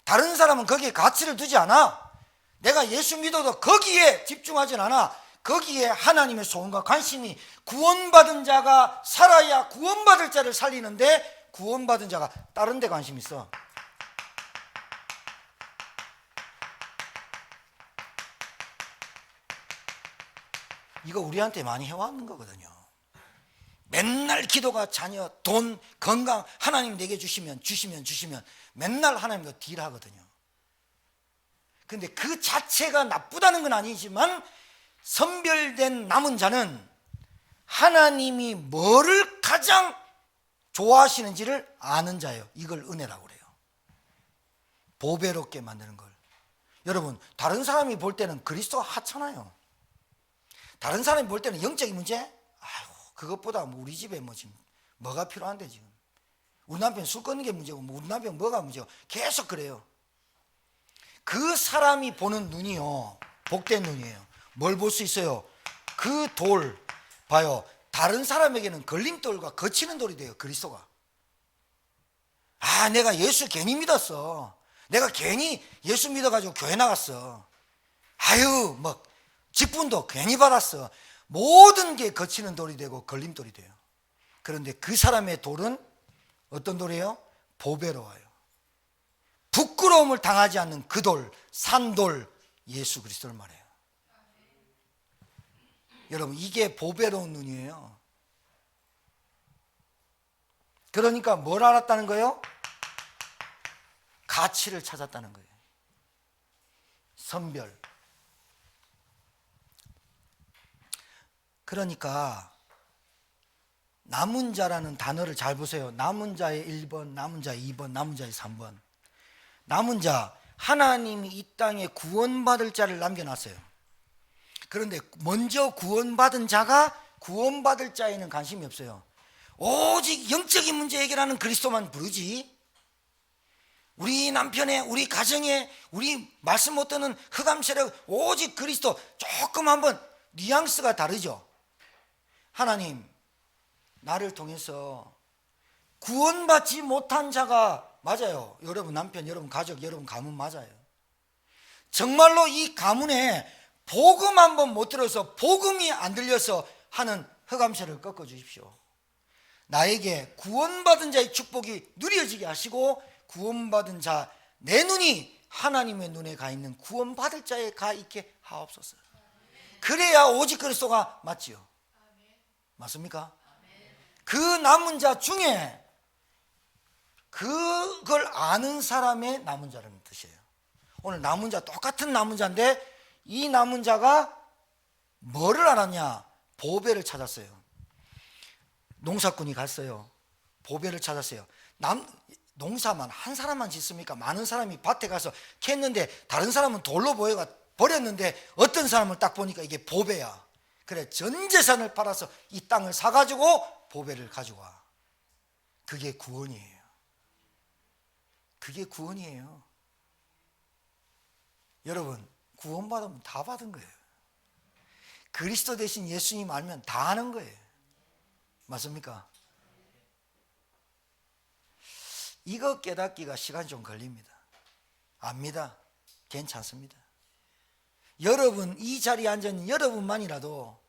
다른 사람은 거기에 가치를 두지 않아. 내가 예수 믿어도 거기에 집중하진 않아. 거기에 하나님의 소원과 관심이, 구원받은 자가 살아야 구원받을 자를 살리는데 구원받은 자가 다른 데 관심 있어. 이거 우리한테 많이 해왔는 거거든요. 맨날 기도가 자녀, 돈, 건강 하나님 내게 주시면 맨날 하나님과 딜하거든요. 근데 그 자체가 나쁘다는 건 아니지만 선별된 남은 자는 하나님이 뭐를 가장 좋아하시는지를 아는 자예요. 이걸 은혜라고 그래요. 보배롭게 만드는 걸. 여러분, 다른 사람이 볼 때는 그리스도가 하찮아요. 다른 사람이 볼 때는 영적인 문제? 아이고, 그것보다 우리 집에 지금 뭐가 필요한데 지금. 우리 남편 술 끊는 게 문제고 우리 남편 뭐가 문제고 계속 그래요. 그 사람이 보는 눈이요, 복된 눈이에요. 뭘 볼 수 있어요? 그 돌 봐요. 다른 사람에게는 걸림돌과 거치는 돌이 돼요. 그리스도가. 아, 내가 예수 괜히 믿었어. 내가 괜히 예수 믿어가지고 교회 나갔어. 아유, 뭐 직분도 괜히 받았어. 모든 게 거치는 돌이 되고 걸림돌이 돼요. 그런데 그 사람의 돌은 어떤 돌이에요? 보배로워요. 부끄러움을 당하지 않는 그 돌, 산돌, 예수 그리스도를 말해요. 여러분, 이게 보배로운 눈이에요. 그러니까 뭘 알았다는 거예요? 가치를 찾았다는 거예요. 선별. 그러니까 남은 자라는 단어를 잘 보세요. 남은 자의 1번, 남은 자의 2번, 남은 자의 3번. 남은 자, 하나님이 이 땅에 구원받을 자를 남겨놨어요. 그런데 먼저 구원받은 자가 구원받을 자에는 관심이 없어요. 오직 영적인 문제 해결하는 그리스도만 부르지. 우리 남편의, 우리 가정에, 우리 말씀 못 듣는 흑암 세력, 오직 그리스도. 조금 한번 뉘앙스가 다르죠. 하나님, 나를 통해서 구원받지 못한 자가, 맞아요, 여러분 남편, 여러분 가족, 여러분 가문 맞아요. 정말로 이 가문에 복음 한번 못 들어서, 복음이 안 들려서 하는 흑암세를 꺾어 주십시오. 나에게 구원받은 자의 축복이 누려지게 하시고, 구원받은 자, 내 눈이 하나님의 눈에 가 있는 구원받을 자에 가 있게 하옵소서. 그래야 오직 그리스도가 맞지요. 맞습니까? 그 남은 자 중에 그걸 아는 사람의 남은 자라는 뜻이에요. 오늘 남은 자, 똑같은 남은 자인데 이 남은 자가 뭐를 알았냐? 보배를 찾았어요. 농사꾼이 갔어요. 보배를 찾았어요. 농사만 한 사람만 짓습니까? 많은 사람이 밭에 가서 캤는데 다른 사람은 돌로 보여가 버렸는데 어떤 사람을 딱 보니까 이게 보배야. 그래, 전 재산을 팔아서 이 땅을 사가지고 보배를 가지고 와. 그게 구원이에요. 그게 구원이에요. 여러분, 구원받으면 다 받은 거예요. 그리스도 대신 예수님 알면 다 아는 거예요. 맞습니까? 이거 깨닫기가 시간 좀 걸립니다. 압니다. 괜찮습니다. 여러분, 이 자리에 앉은 여러분만이라도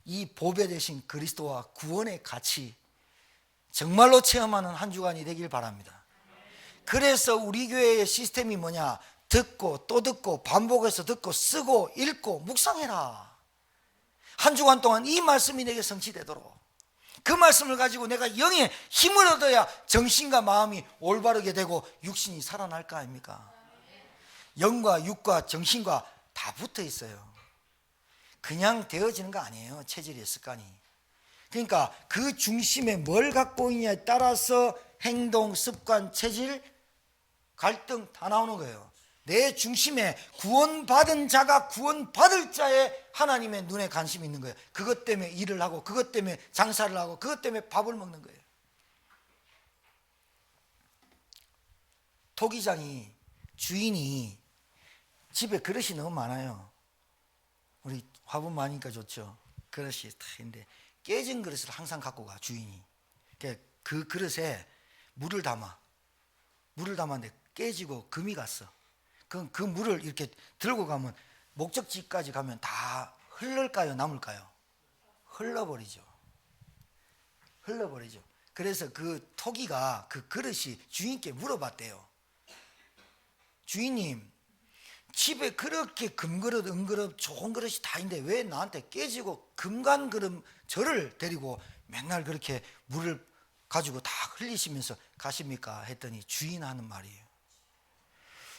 이 보배 되신 그리스도와 구원의 가치 정말로 체험하는 한 주간이 되길 바랍니다. 그래서 우리 교회의 시스템이 뭐냐? 듣고 또 듣고 반복해서 듣고 쓰고 읽고 묵상해라. 한 주간 동안 이 말씀이 내게 성취되도록, 그 말씀을 가지고 내가 영의 힘을 얻어야 정신과 마음이 올바르게 되고 육신이 살아날 거 아닙니까? 영과 육과 정신과 다 붙어 있어요. 그냥 되어지는 거 아니에요. 체질의 습관이. 그러니까 그 중심에 뭘 갖고 있냐에 따라서 행동, 습관, 체질, 갈등 다 나오는 거예요. 내 중심에 구원받은 자가 구원받을 자에 하나님의 눈에 관심이 있는 거예요. 그것 때문에 일을 하고, 그것 때문에 장사를 하고, 그것 때문에 밥을 먹는 거예요. 토기장이, 주인이 집에 그릇이 너무 많아요. 우리 화분 많으니까 좋죠. 그릇이 다 있는데 깨진 그릇을 항상 갖고 가, 주인이. 그 그릇에 물을 담았는데 깨지고 금이 갔어. 그럼 그 물을 이렇게 들고 가면 목적지까지 가면 다 흘릴까요? 남을까요? 흘러버리죠. 그래서 그 토기가 그 그릇이 주인께 물어봤대요. 주인님, 집에 그렇게 금그릇, 은그릇, 좋은 그릇이 다 있는데 왜 나한테 깨지고 금간 그릇 저를 데리고 맨날 그렇게 물을 가지고 다 흘리시면서 가십니까? 했더니 주인 하는 말이에요.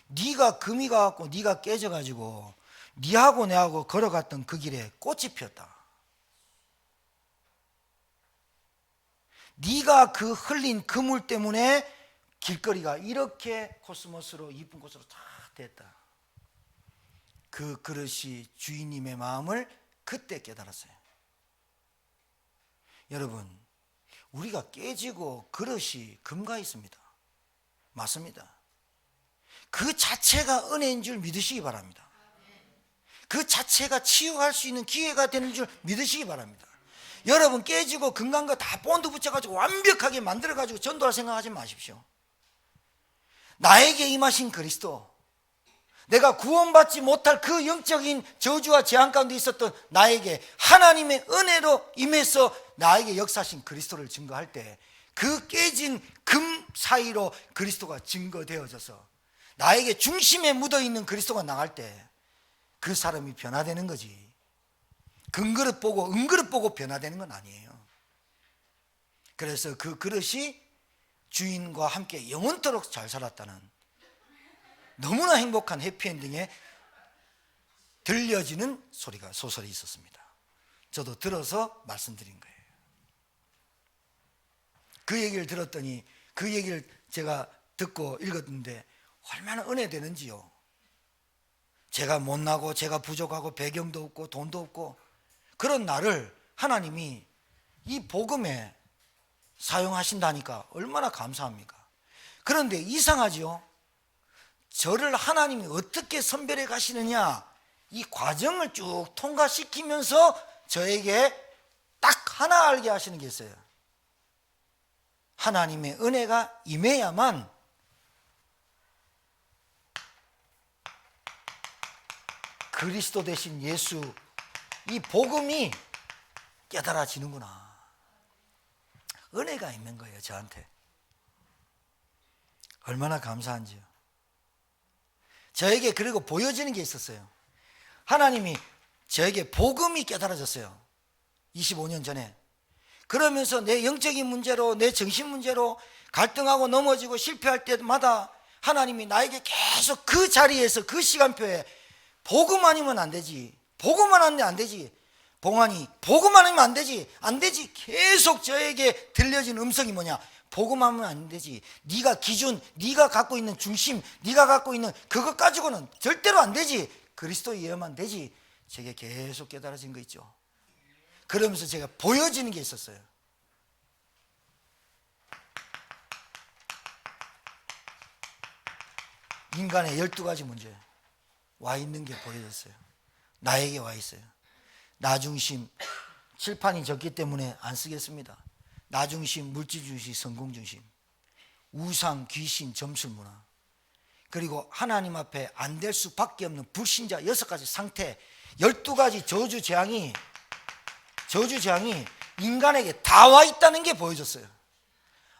네가 금이 가갖고 네가 깨져가지고 네하고 내하고 걸어갔던 그 길에 꽃이 피었다. 네가 그 흘린 그물 때문에 길거리가 이렇게 코스모스로 이쁜 곳으로 다 됐다. 그 그릇이 주인님의 마음을 그때 깨달았어요. 여러분, 우리가 깨지고 그릇이 금가 있습니다. 맞습니다. 그 자체가 은혜인 줄 믿으시기 바랍니다. 그 자체가 치유할 수 있는 기회가 되는 줄 믿으시기 바랍니다. 여러분, 깨지고 금간 거 다 본드 붙여가지고 완벽하게 만들어가지고 전도할 생각하지 마십시오. 나에게 임하신 그리스도, 내가 구원받지 못할 그 영적인 저주와 재앙 가운데 있었던 나에게 하나님의 은혜로 임해서 나에게 역사하신 그리스도를 증거할 때, 그 깨진 금 사이로 그리스도가 증거되어져서 나에게 중심에 묻어있는 그리스도가 나갈 때 그 사람이 변화되는 거지, 금그릇 보고 은그릇 보고 변화되는 건 아니에요. 그래서 그 그릇이 주인과 함께 영원토록 잘 살았다는 너무나 행복한 해피엔딩에 들려지는 소리가 소설이 있었습니다. 저도 들어서 말씀드린 거예요. 그 얘기를 들었더니, 그 얘기를 제가 듣고 읽었는데 얼마나 은혜되는지요. 제가 못나고 제가 부족하고 배경도 없고 돈도 없고 그런 나를 하나님이 이 복음에 사용하신다니까 얼마나 감사합니까? 그런데 이상하지요. 저를 하나님이 어떻게 선별해 가시느냐, 이 과정을 쭉 통과시키면서 저에게 딱 하나 알게 하시는 게 있어요. 하나님의 은혜가 임해야만 그리스도 대신 예수, 이 복음이 깨달아지는구나. 은혜가 있는 거예요, 저한테. 얼마나 감사한지요. 저에게 그리고 보여지는 게 있었어요. 하나님이 저에게 복음이 깨달아졌어요. 25년 전에. 그러면서 내 영적인 문제로, 내 정신 문제로 갈등하고 넘어지고 실패할 때마다 하나님이 나에게 계속 그 자리에서, 그 시간표에 복음 아니면 안 되지, 복음만 하면 안 되지, 봉환이 복음 아니면 안 되지, 안 되지, 계속 저에게 들려진 음성이 뭐냐, 복음하면 안 되지, 네가 기준, 네가 갖고 있는 중심, 네가 갖고 있는 그것 가지고는 절대로 안 되지, 그리스도에 의하면 되지. 제게 계속 깨달아진 거 있죠. 그러면서 제가 보여지는 게 있었어요. 인간의 12가지 문제 와 있는 게 보여졌어요. 나에게 와 있어요. 나중심, 칠판이 적기 때문에 안 쓰겠습니다. 나중심, 물질중심, 성공중심, 우상, 귀신, 점술문화, 그리고 하나님 앞에 안 될 수밖에 없는 불신자 6가지 상태, 12가지 저주재앙이 인간에게 다 와 있다는 게 보여졌어요.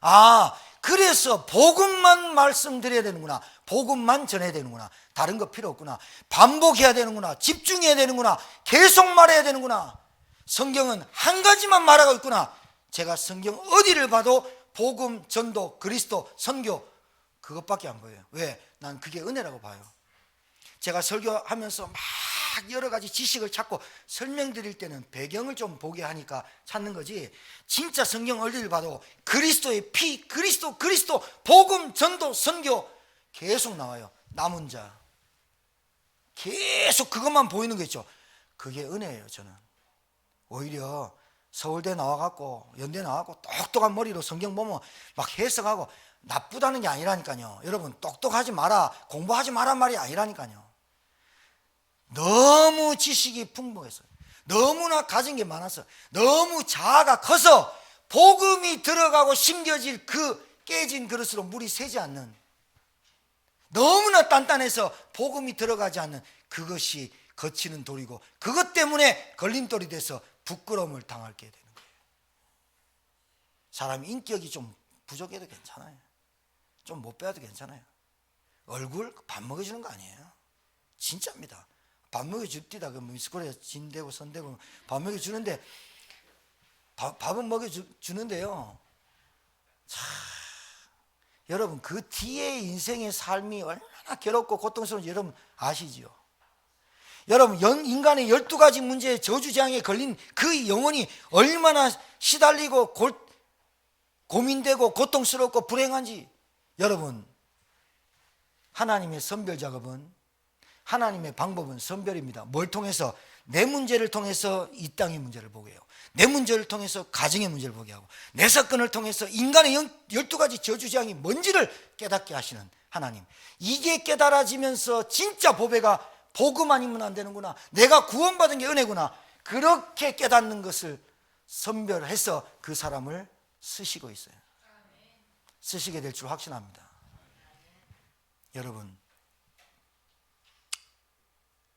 아, 그래서 복음만 말씀드려야 되는구나, 복음만 전해야 되는구나, 다른 거 필요 없구나, 반복해야 되는구나, 집중해야 되는구나, 계속 말해야 되는구나, 성경은 한 가지만 말하고 있구나. 제가 성경 어디를 봐도 복음, 전도, 그리스도, 선교, 그것밖에 안 보여요. 왜? 난 그게 은혜라고 봐요. 제가 설교하면서 막 여러 가지 지식을 찾고 설명드릴 때는 배경을 좀 보게 하니까 찾는 거지, 진짜 성경 어디를 봐도 그리스도의 피, 그리스도, 복음, 전도, 선교 계속 나와요. 남은 자, 계속 그것만 보이는 거 있죠. 그게 은혜예요. 저는 오히려 서울대 나와갖고 연대 나와갖고 똑똑한 머리로 성경 보면 막 해석하고 나쁘다는 게 아니라니까요. 여러분, 똑똑하지 마라, 공부하지 마라 말이 아니라니까요. 너무 지식이 풍부했어요. 너무나 가진 게 많았어요. 너무 자아가 커서 복음이 들어가고 심겨질 그 깨진 그릇으로 물이 새지 않는, 너무나 단단해서 복음이 들어가지 않는, 그것이 거치는 돌이고 그것 때문에 걸림돌이 돼서 부끄러움을 당하게 되는 거예요. 사람이 인격이 좀 부족해도 괜찮아요. 좀 못 배워도 괜찮아요. 얼굴 밥 먹여주는 거 아니에요. 진짜입니다. 밥 먹여줍디다. 그 미스코리아 진대고 선대고 밥 먹여주는데, 밥은 먹여주는데요. 자, 여러분, 그 뒤에 인생의 삶이 얼마나 괴롭고 고통스러운지 여러분 아시지요? 여러분, 인간의 12가지 문제의 저주재앙에 걸린 그 영혼이 얼마나 시달리고 고민되고 고통스럽고 불행한지. 여러분, 하나님의 선별 작업은, 하나님의 방법은 선별입니다. 뭘 통해서? 내 문제를 통해서 이 땅의 문제를 보게 해요. 내 문제를 통해서 가정의 문제를 보게 하고, 내 사건을 통해서 인간의 12가지 저주재앙이 뭔지를 깨닫게 하시는 하나님. 이게 깨달아지면서 진짜 보배가 복음 아니면 안 되는구나, 내가 구원받은 게 은혜구나, 그렇게 깨닫는 것을 선별해서 그 사람을 쓰시고 있어요. 쓰시게 될 줄 확신합니다.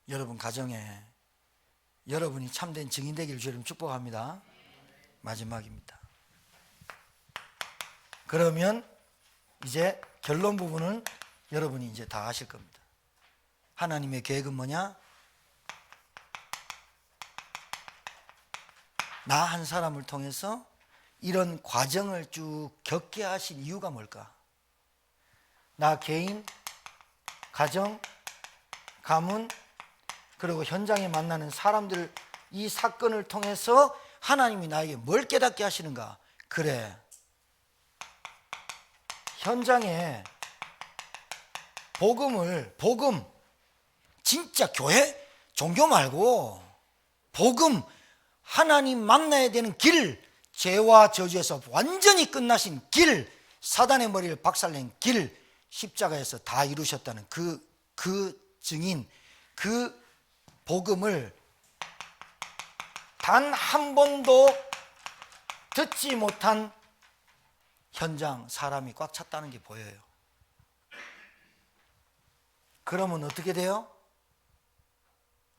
여러분 가정에 여러분이 참된 증인 되기를 주님 축복합니다. 마지막입니다. 그러면 이제 결론 부분은 여러분이 이제 다 아실 겁니다. 하나님의 계획은 뭐냐? 나 한 사람을 통해서 이런 과정을 쭉 겪게 하신 이유가 뭘까? 나 개인, 가정, 가문, 그리고 현장에 만나는 사람들, 이 사건을 통해서 하나님이 나에게 뭘 깨닫게 하시는가? 그래, 현장에 복음, 진짜 교회, 종교 말고 복음, 하나님 만나야 되는 길, 죄와 저주에서 완전히 끝나신 길, 사단의 머리를 박살낸 길, 십자가에서 다 이루셨다는 그 증인, 그 복음을 단 한 번도 듣지 못한 현장, 사람이 꽉 찼다는 게 보여요. 그러면 어떻게 돼요?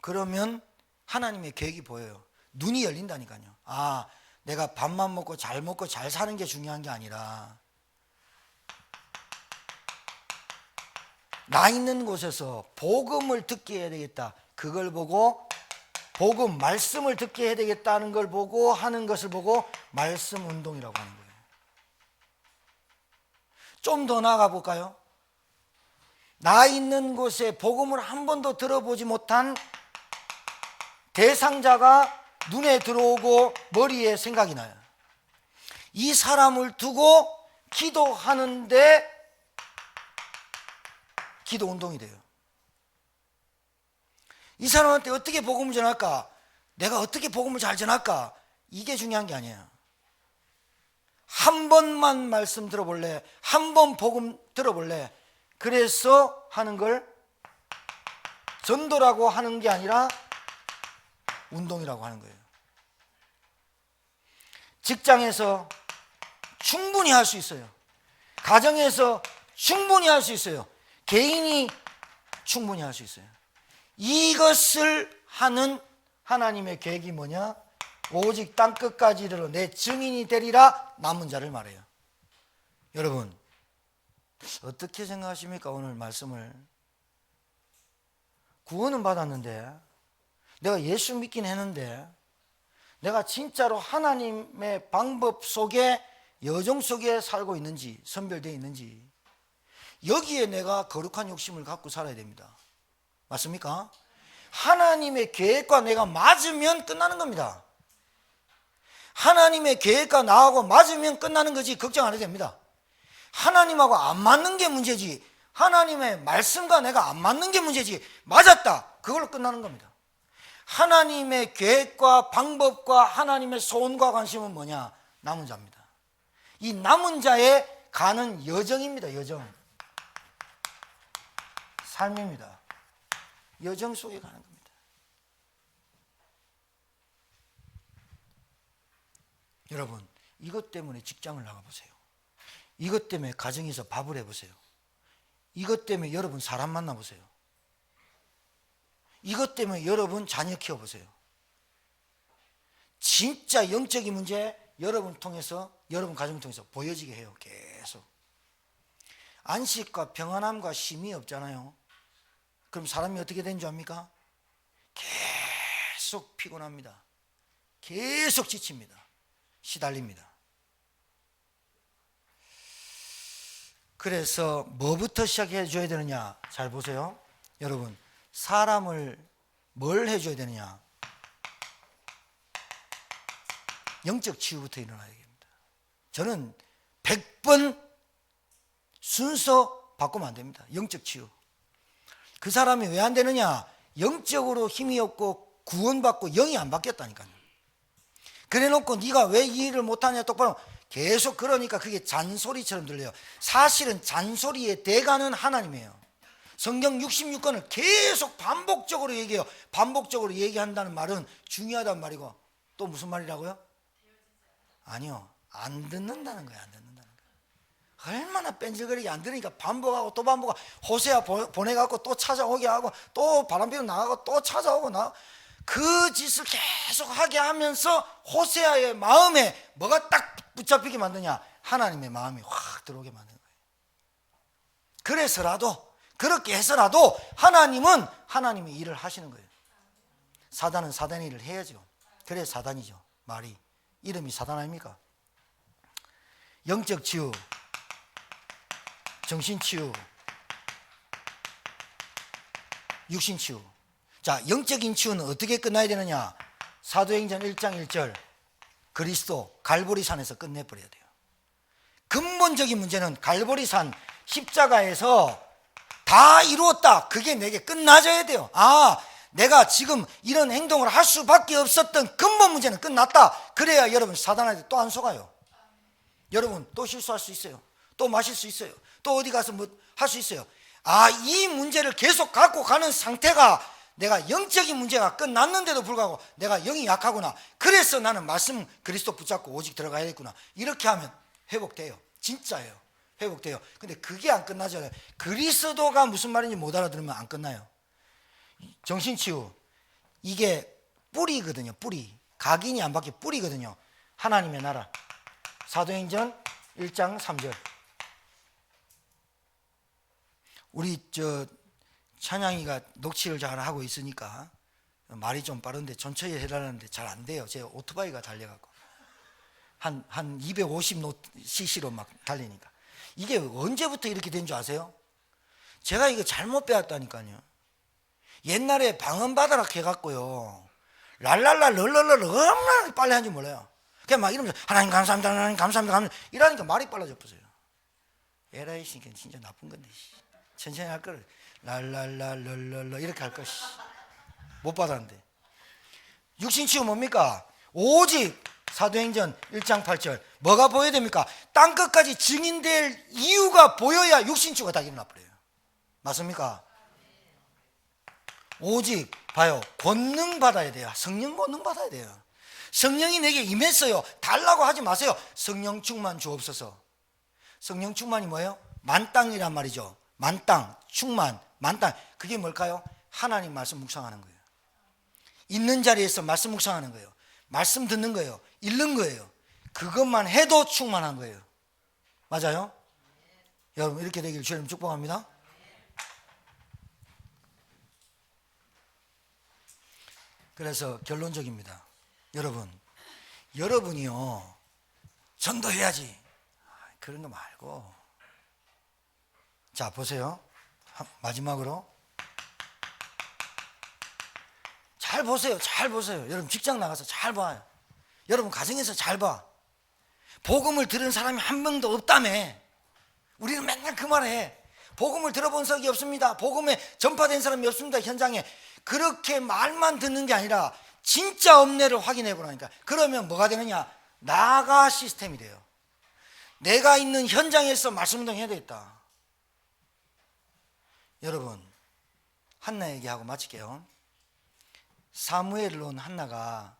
그러면 하나님의 계획이 보여요. 눈이 열린다니까요. 아, 내가 밥만 먹고 잘 사는 게 중요한 게 아니라 나 있는 곳에서 복음을 듣게 해야 되겠다. 그걸 보고 복음, 말씀을 듣게 해야 되겠다는 걸 보고 하는 것을 보고 말씀 운동이라고 하는 거예요. 좀 더 나아가 볼까요? 나 있는 곳에 복음을 한 번도 들어보지 못한 대상자가 눈에 들어오고 머리에 생각이 나요. 이 사람을 두고 기도하는데 기도 운동이 돼요. 이 사람한테 어떻게 복음을 전할까? 내가 어떻게 복음을 잘 전할까? 이게 중요한 게 아니에요. 한 번만 말씀 들어볼래? 한 번 복음 들어볼래? 그래서 하는 걸 전도라고 하는 게 아니라 운동이라고 하는 거예요. 직장에서 충분히 할 수 있어요. 가정에서 충분히 할 수 있어요. 개인이 충분히 할 수 있어요. 이것을 하는 하나님의 계획이 뭐냐? 오직 땅끝까지 이르러 내 증인이 되리라. 남은 자를 말해요. 여러분 어떻게 생각하십니까? 오늘 말씀을 구원은 받았는데, 내가 예수 믿긴 했는데, 내가 진짜로 하나님의 방법 속에, 여정 속에 살고 있는지, 선별되어 있는지, 여기에 내가 거룩한 욕심을 갖고 살아야 됩니다. 맞습니까? 하나님의 계획과 내가 맞으면 끝나는 겁니다. 하나님의 계획과 나하고 맞으면 끝나는 거지 걱정 안 해도 됩니다. 하나님하고 안 맞는 게 문제지, 하나님의 말씀과 내가 안 맞는 게 문제지, 맞았다, 그걸로 끝나는 겁니다. 하나님의 계획과 방법과 하나님의 소원과 관심은 뭐냐? 남은 자입니다. 이 남은 자에 가는 여정입니다. 여정, 삶입니다. 여정 속에 가는 겁니다. 여러분 이것 때문에 직장을 나가보세요. 이것 때문에 가정에서 밥을 해보세요. 이것 때문에 여러분 사람 만나보세요. 이것 때문에 여러분 자녀 키워보세요. 진짜 영적인 문제 여러분 통해서, 여러분 가정 통해서 보여지게 해요. 계속 안식과 평안함과 쉼이 없잖아요. 그럼 사람이 어떻게 되는 줄 압니까? 계속 피곤합니다. 계속 지칩니다. 시달립니다. 그래서 뭐부터 시작해 줘야 되느냐? 잘 보세요. 여러분 사람을 뭘 해줘야 되느냐? 영적 치유부터 일어나야 됩니다. 저는 100번 순서 바꾸면 안 됩니다. 영적 치유. 그 사람이 왜 안 되느냐? 영적으로 힘이 없고 구원받고 영이 안 바뀌었다니까요. 그래 놓고 네가 왜 이 일을 못하냐 똑바로 계속 그러니까 그게 잔소리처럼 들려요. 사실은 잔소리의 대가는 하나님이에요. 성경 66권을 계속 반복적으로 얘기해요. 반복적으로 얘기한다는 말은 중요하단 말이고, 또 무슨 말이라고요? 아니요, 안 듣는다는 거예요. 안 듣는다는 거예요. 얼마나 뺀질거리게 안 들으니까 반복하고 또 반복하고, 호세아 보내갖고 또 찾아오게 하고, 또 바람피고 나가고 또 찾아오고 그 짓을 계속 하게 하면서 호세아의 마음에 뭐가 딱 붙잡히게 만드냐? 하나님의 마음이 확 들어오게 만드는 거예요. 그래서라도, 그렇게 해서라도 하나님은 하나님의 일을 하시는 거예요. 사단은 사단의 일을 해야죠. 그래 사단이죠. 말이 이름이 사단 아닙니까? 영적 치유, 정신 치유, 육신 치유. 자, 영적인 치유는 어떻게 끝나야 되느냐? 사도행전 1장 1절 그리스도 갈보리산에서 끝내버려야 돼요. 근본적인 문제는 갈보리산 십자가에서 다 이루었다, 그게 내게 끝나져야 돼요. 내가 지금 이런 행동을 할 수밖에 없었던 근본 문제는 끝났다. 그래야 여러분 사단한테 또 안 속아요. 여러분 또 실수할 수 있어요. 또 마실 수 있어요. 또 어디 가서 뭐 할 수 있어요. 이 문제를 계속 갖고 가는 상태가, 내가 영적인 문제가 끝났는데도 불구하고 내가 영이 약하구나, 그래서 나는 말씀 그리스도 붙잡고 오직 들어가야겠구나, 이렇게 하면 회복돼요. 진짜예요. 회복돼요. 근데 그게 안 끝나잖아요. 그리스도가 무슨 말인지 못 알아들으면 안 끝나요. 정신치유, 이게 뿌리거든요. 뿌리. 각인이 안 바뀌어 뿌리거든요. 하나님의 나라. 사도행전 1장 3절. 우리 찬양이가 녹취를 잘 하고 있으니까 말이 좀 빠른데 천천히 해달라는데 잘 안 돼요. 제 오토바이가 달려갖고 한 250cc로 막 달리니까. 이게 언제부터 이렇게 된 줄 아세요? 제가 이거 잘못 배웠다니까요. 옛날에 방언받아라 해갖고요, 랄랄라 럴럴럴 얼마나 빨리 하는지 몰라요. 그냥 막 이러면서 하나님 감사합니다, 하나님 감사합니다 이러니까 말이 빨라져 버려요. 에라이 신경 진짜 나쁜 건데, 천천히 할 걸 랄랄라 럴럴러 이렇게 할 걸 못 받았는데. 육신치유 뭡니까? 오직 사도행전 1장 8절 뭐가 보여야 됩니까? 땅끝까지 증인될 이유가 보여야 육신치유가 다 일어나 버려요. 맞습니까? 오직 봐요, 권능 받아야 돼요. 성령 권능 받아야 돼요. 성령이 내게 임했어요, 달라고 하지 마세요. 성령 충만 주옵소서. 성령 충만이 뭐예요? 만땅이란 말이죠. 만땅, 충만, 만땅. 그게 뭘까요? 하나님 말씀 묵상하는 거예요. 있는 자리에서 말씀 묵상하는 거예요. 말씀 듣는 거예요. 읽는 거예요. 그것만 해도 충만한 거예요. 맞아요? 여러분 이렇게 되길 주님 축복합니다. 그래서 결론적입니다. 여러분이요, 전도해야지 그런 거 말고, 자 보세요. 마지막으로 잘 보세요. 잘 보세요. 여러분 직장 나가서 잘 봐요. 여러분 가정에서 잘 봐. 복음을 들은 사람이 한 명도 없다며. 우리는 맨날 그 말해. 복음을 들어본 적이 없습니다. 복음에 전파된 사람이 없습니다. 현장에. 그렇게 말만 듣는 게 아니라 진짜 엄내를 확인해 보라니까. 그러면 뭐가 되느냐? 나가 시스템이 돼요. 내가 있는 현장에서 말씀 운동해야 되겠다. 여러분, 한나 얘기하고 마칠게요. 사무엘을 온 한나가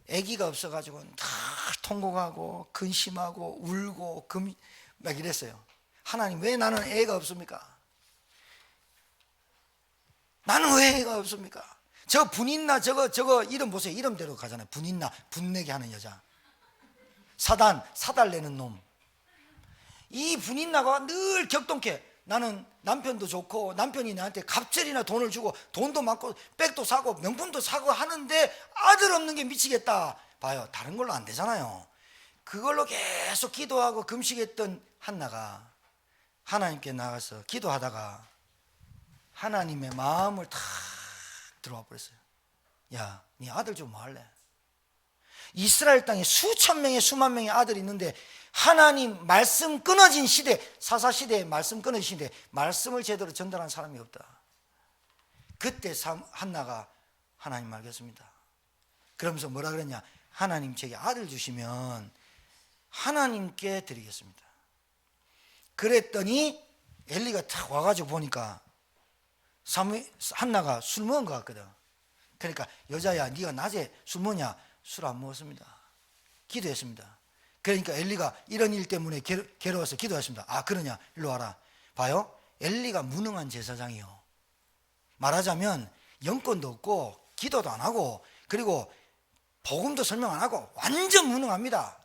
아기가 없어가지고 다 통곡하고 근심하고 울고 막 이랬어요. 하나님, 왜 나는 애가 없습니까? 나는 왜 애가 없습니까? 저 분인나 저거 이름 보세요. 이름대로 가잖아요. 분인나, 분내게 하는 여자. 사달내는 놈. 이 분인나가 늘 격동해. 나는 남편도 좋고 남편이 나한테 갑절이나 돈을 주고 돈도 많고 백도 사고 명품도 사고 하는데 아들 없는 게 미치겠다. 봐요, 다른 걸로 안 되잖아요. 그걸로 계속 기도하고 금식했던 한나가 하나님께 나가서 기도하다가 하나님의 마음을 탁 들어와 버렸어요. 야, 네 아들 좀 뭐 할래? 이스라엘 땅에 수천 명의 수만 명의 아들이 있는데 하나님 말씀 끊어진 시대, 사사시대에 말씀 끊어진 시대에 말씀을 제대로 전달한 사람이 없다. 그때 한나가 하나님 알겠습니다. 그러면서 뭐라 그랬냐? 하나님 제게 아들 주시면 하나님께 드리겠습니다. 그랬더니 엘리가 탁 와가지고 보니까 한나가 술 먹은 것 같거든. 그러니까 여자야, 네가 낮에 술 먹냐? 술 안 먹었습니다. 기도했습니다. 그러니까 엘리가 이런 일 때문에 괴로워서 기도했습니다. 아, 그러냐? 일로 와라. 봐요. 엘리가 무능한 제사장이요. 말하자면 영권도 없고 기도도 안 하고 그리고 복음도 설명 안 하고 완전 무능합니다.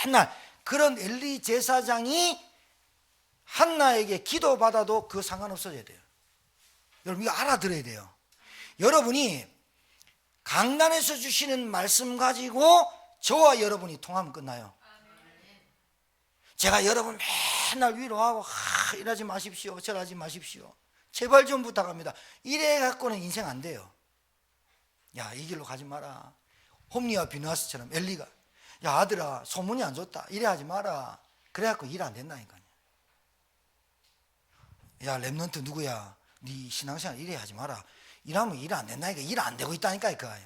맨날 그런 엘리 제사장이 한나에게 기도받아도 그 상관없어져야 돼요. 여러분 이거 알아들어야 돼요. 여러분이 강단에서 주시는 말씀 가지고 저와 여러분이 통하면 끝나요. 제가 여러분 맨날 위로하고 이러지 마십시오 저러지 마십시오 제발 좀 부탁합니다. 이래 갖고는 인생 안 돼요. 야, 이 길로 가지 마라. 홈리와 비누아스처럼 엘리가 야, 아들아 소문이 안 좋다 이래 하지 마라. 그래 갖고 일 안 된다니까요. 야, 렘넌트 누구야? 네 신앙생활 이래 하지 마라. 이러면 일 안 된다니까. 일 안 되고 있다니까.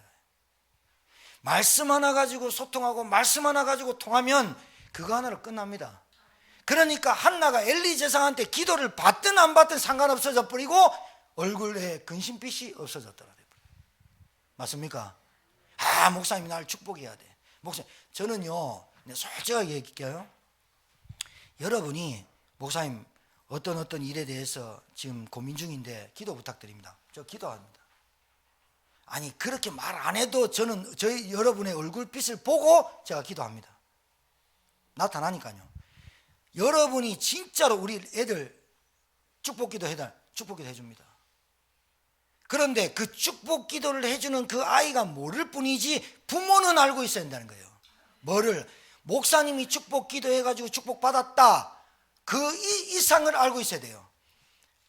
말씀 하나 가지고 소통하고 말씀 하나 가지고 통하면 그거 하나로 끝납니다. 그러니까 한나가 엘리 제사장한테 기도를 받든 안 받든 상관없어져 버리고 얼굴에 근심빛이 없어졌더라. 맞습니까? 아, 목사님이 날 축복해야 돼. 목사님, 저는요 솔직하게 얘기할게요. 여러분이 목사님 어떤 일에 대해서 지금 고민 중인데 기도 부탁드립니다. 저 기도합니다. 아니 그렇게 말 안 해도 저는 저희 여러분의 얼굴빛을 보고 제가 기도합니다. 나타나니까요. 여러분이 진짜로 우리 애들 축복기도 해줍니다. 그런데 그 축복기도를 해주는 그 아이가 모를 뿐이지 부모는 알고 있어야 된다는 거예요. 뭐를? 목사님이 축복기도 해가지고 축복받았다. 그 이상을 알고 있어야 돼요.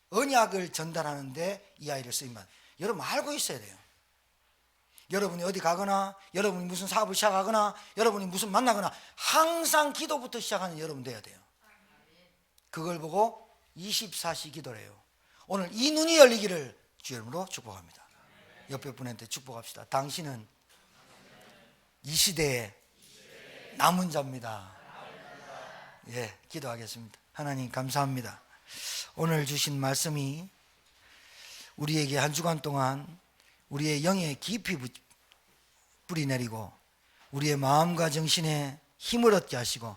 언약을 전달하는데 이 아이를 쓰임만 여러분 알고 있어야 돼요. 여러분이 어디 가거나 여러분이 무슨 사업을 시작하거나 여러분이 무슨 만나거나 항상 기도부터 시작하는 여러분 돼야 돼요. 그걸 보고 24시 기도를 해요. 오늘 이 눈이 열리기를 주 이름으로 축복합니다. 옆에 분한테 축복합시다. 당신은 이 시대의 남은 자입니다. 예, 기도하겠습니다. 하나님 감사합니다. 오늘 주신 말씀이 우리에게 한 주간 동안 우리의 영에 깊이 뿌리 내리고 우리의 마음과 정신에 힘을 얻게 하시고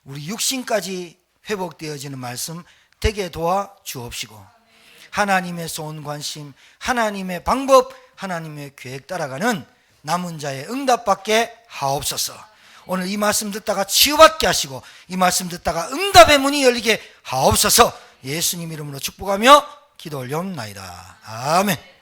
우리 육신까지 회복되어지는 말씀 되게 도와 주옵시고 하나님의 소원 관심, 하나님의 방법, 하나님의 계획 따라가는 남은 자의 응답받게 하옵소서. 오늘 이 말씀 듣다가 치유받게 하시고 이 말씀 듣다가 응답의 문이 열리게 하옵소서. 예수님 이름으로 축복하며 기도 올려옵나이다. 아멘.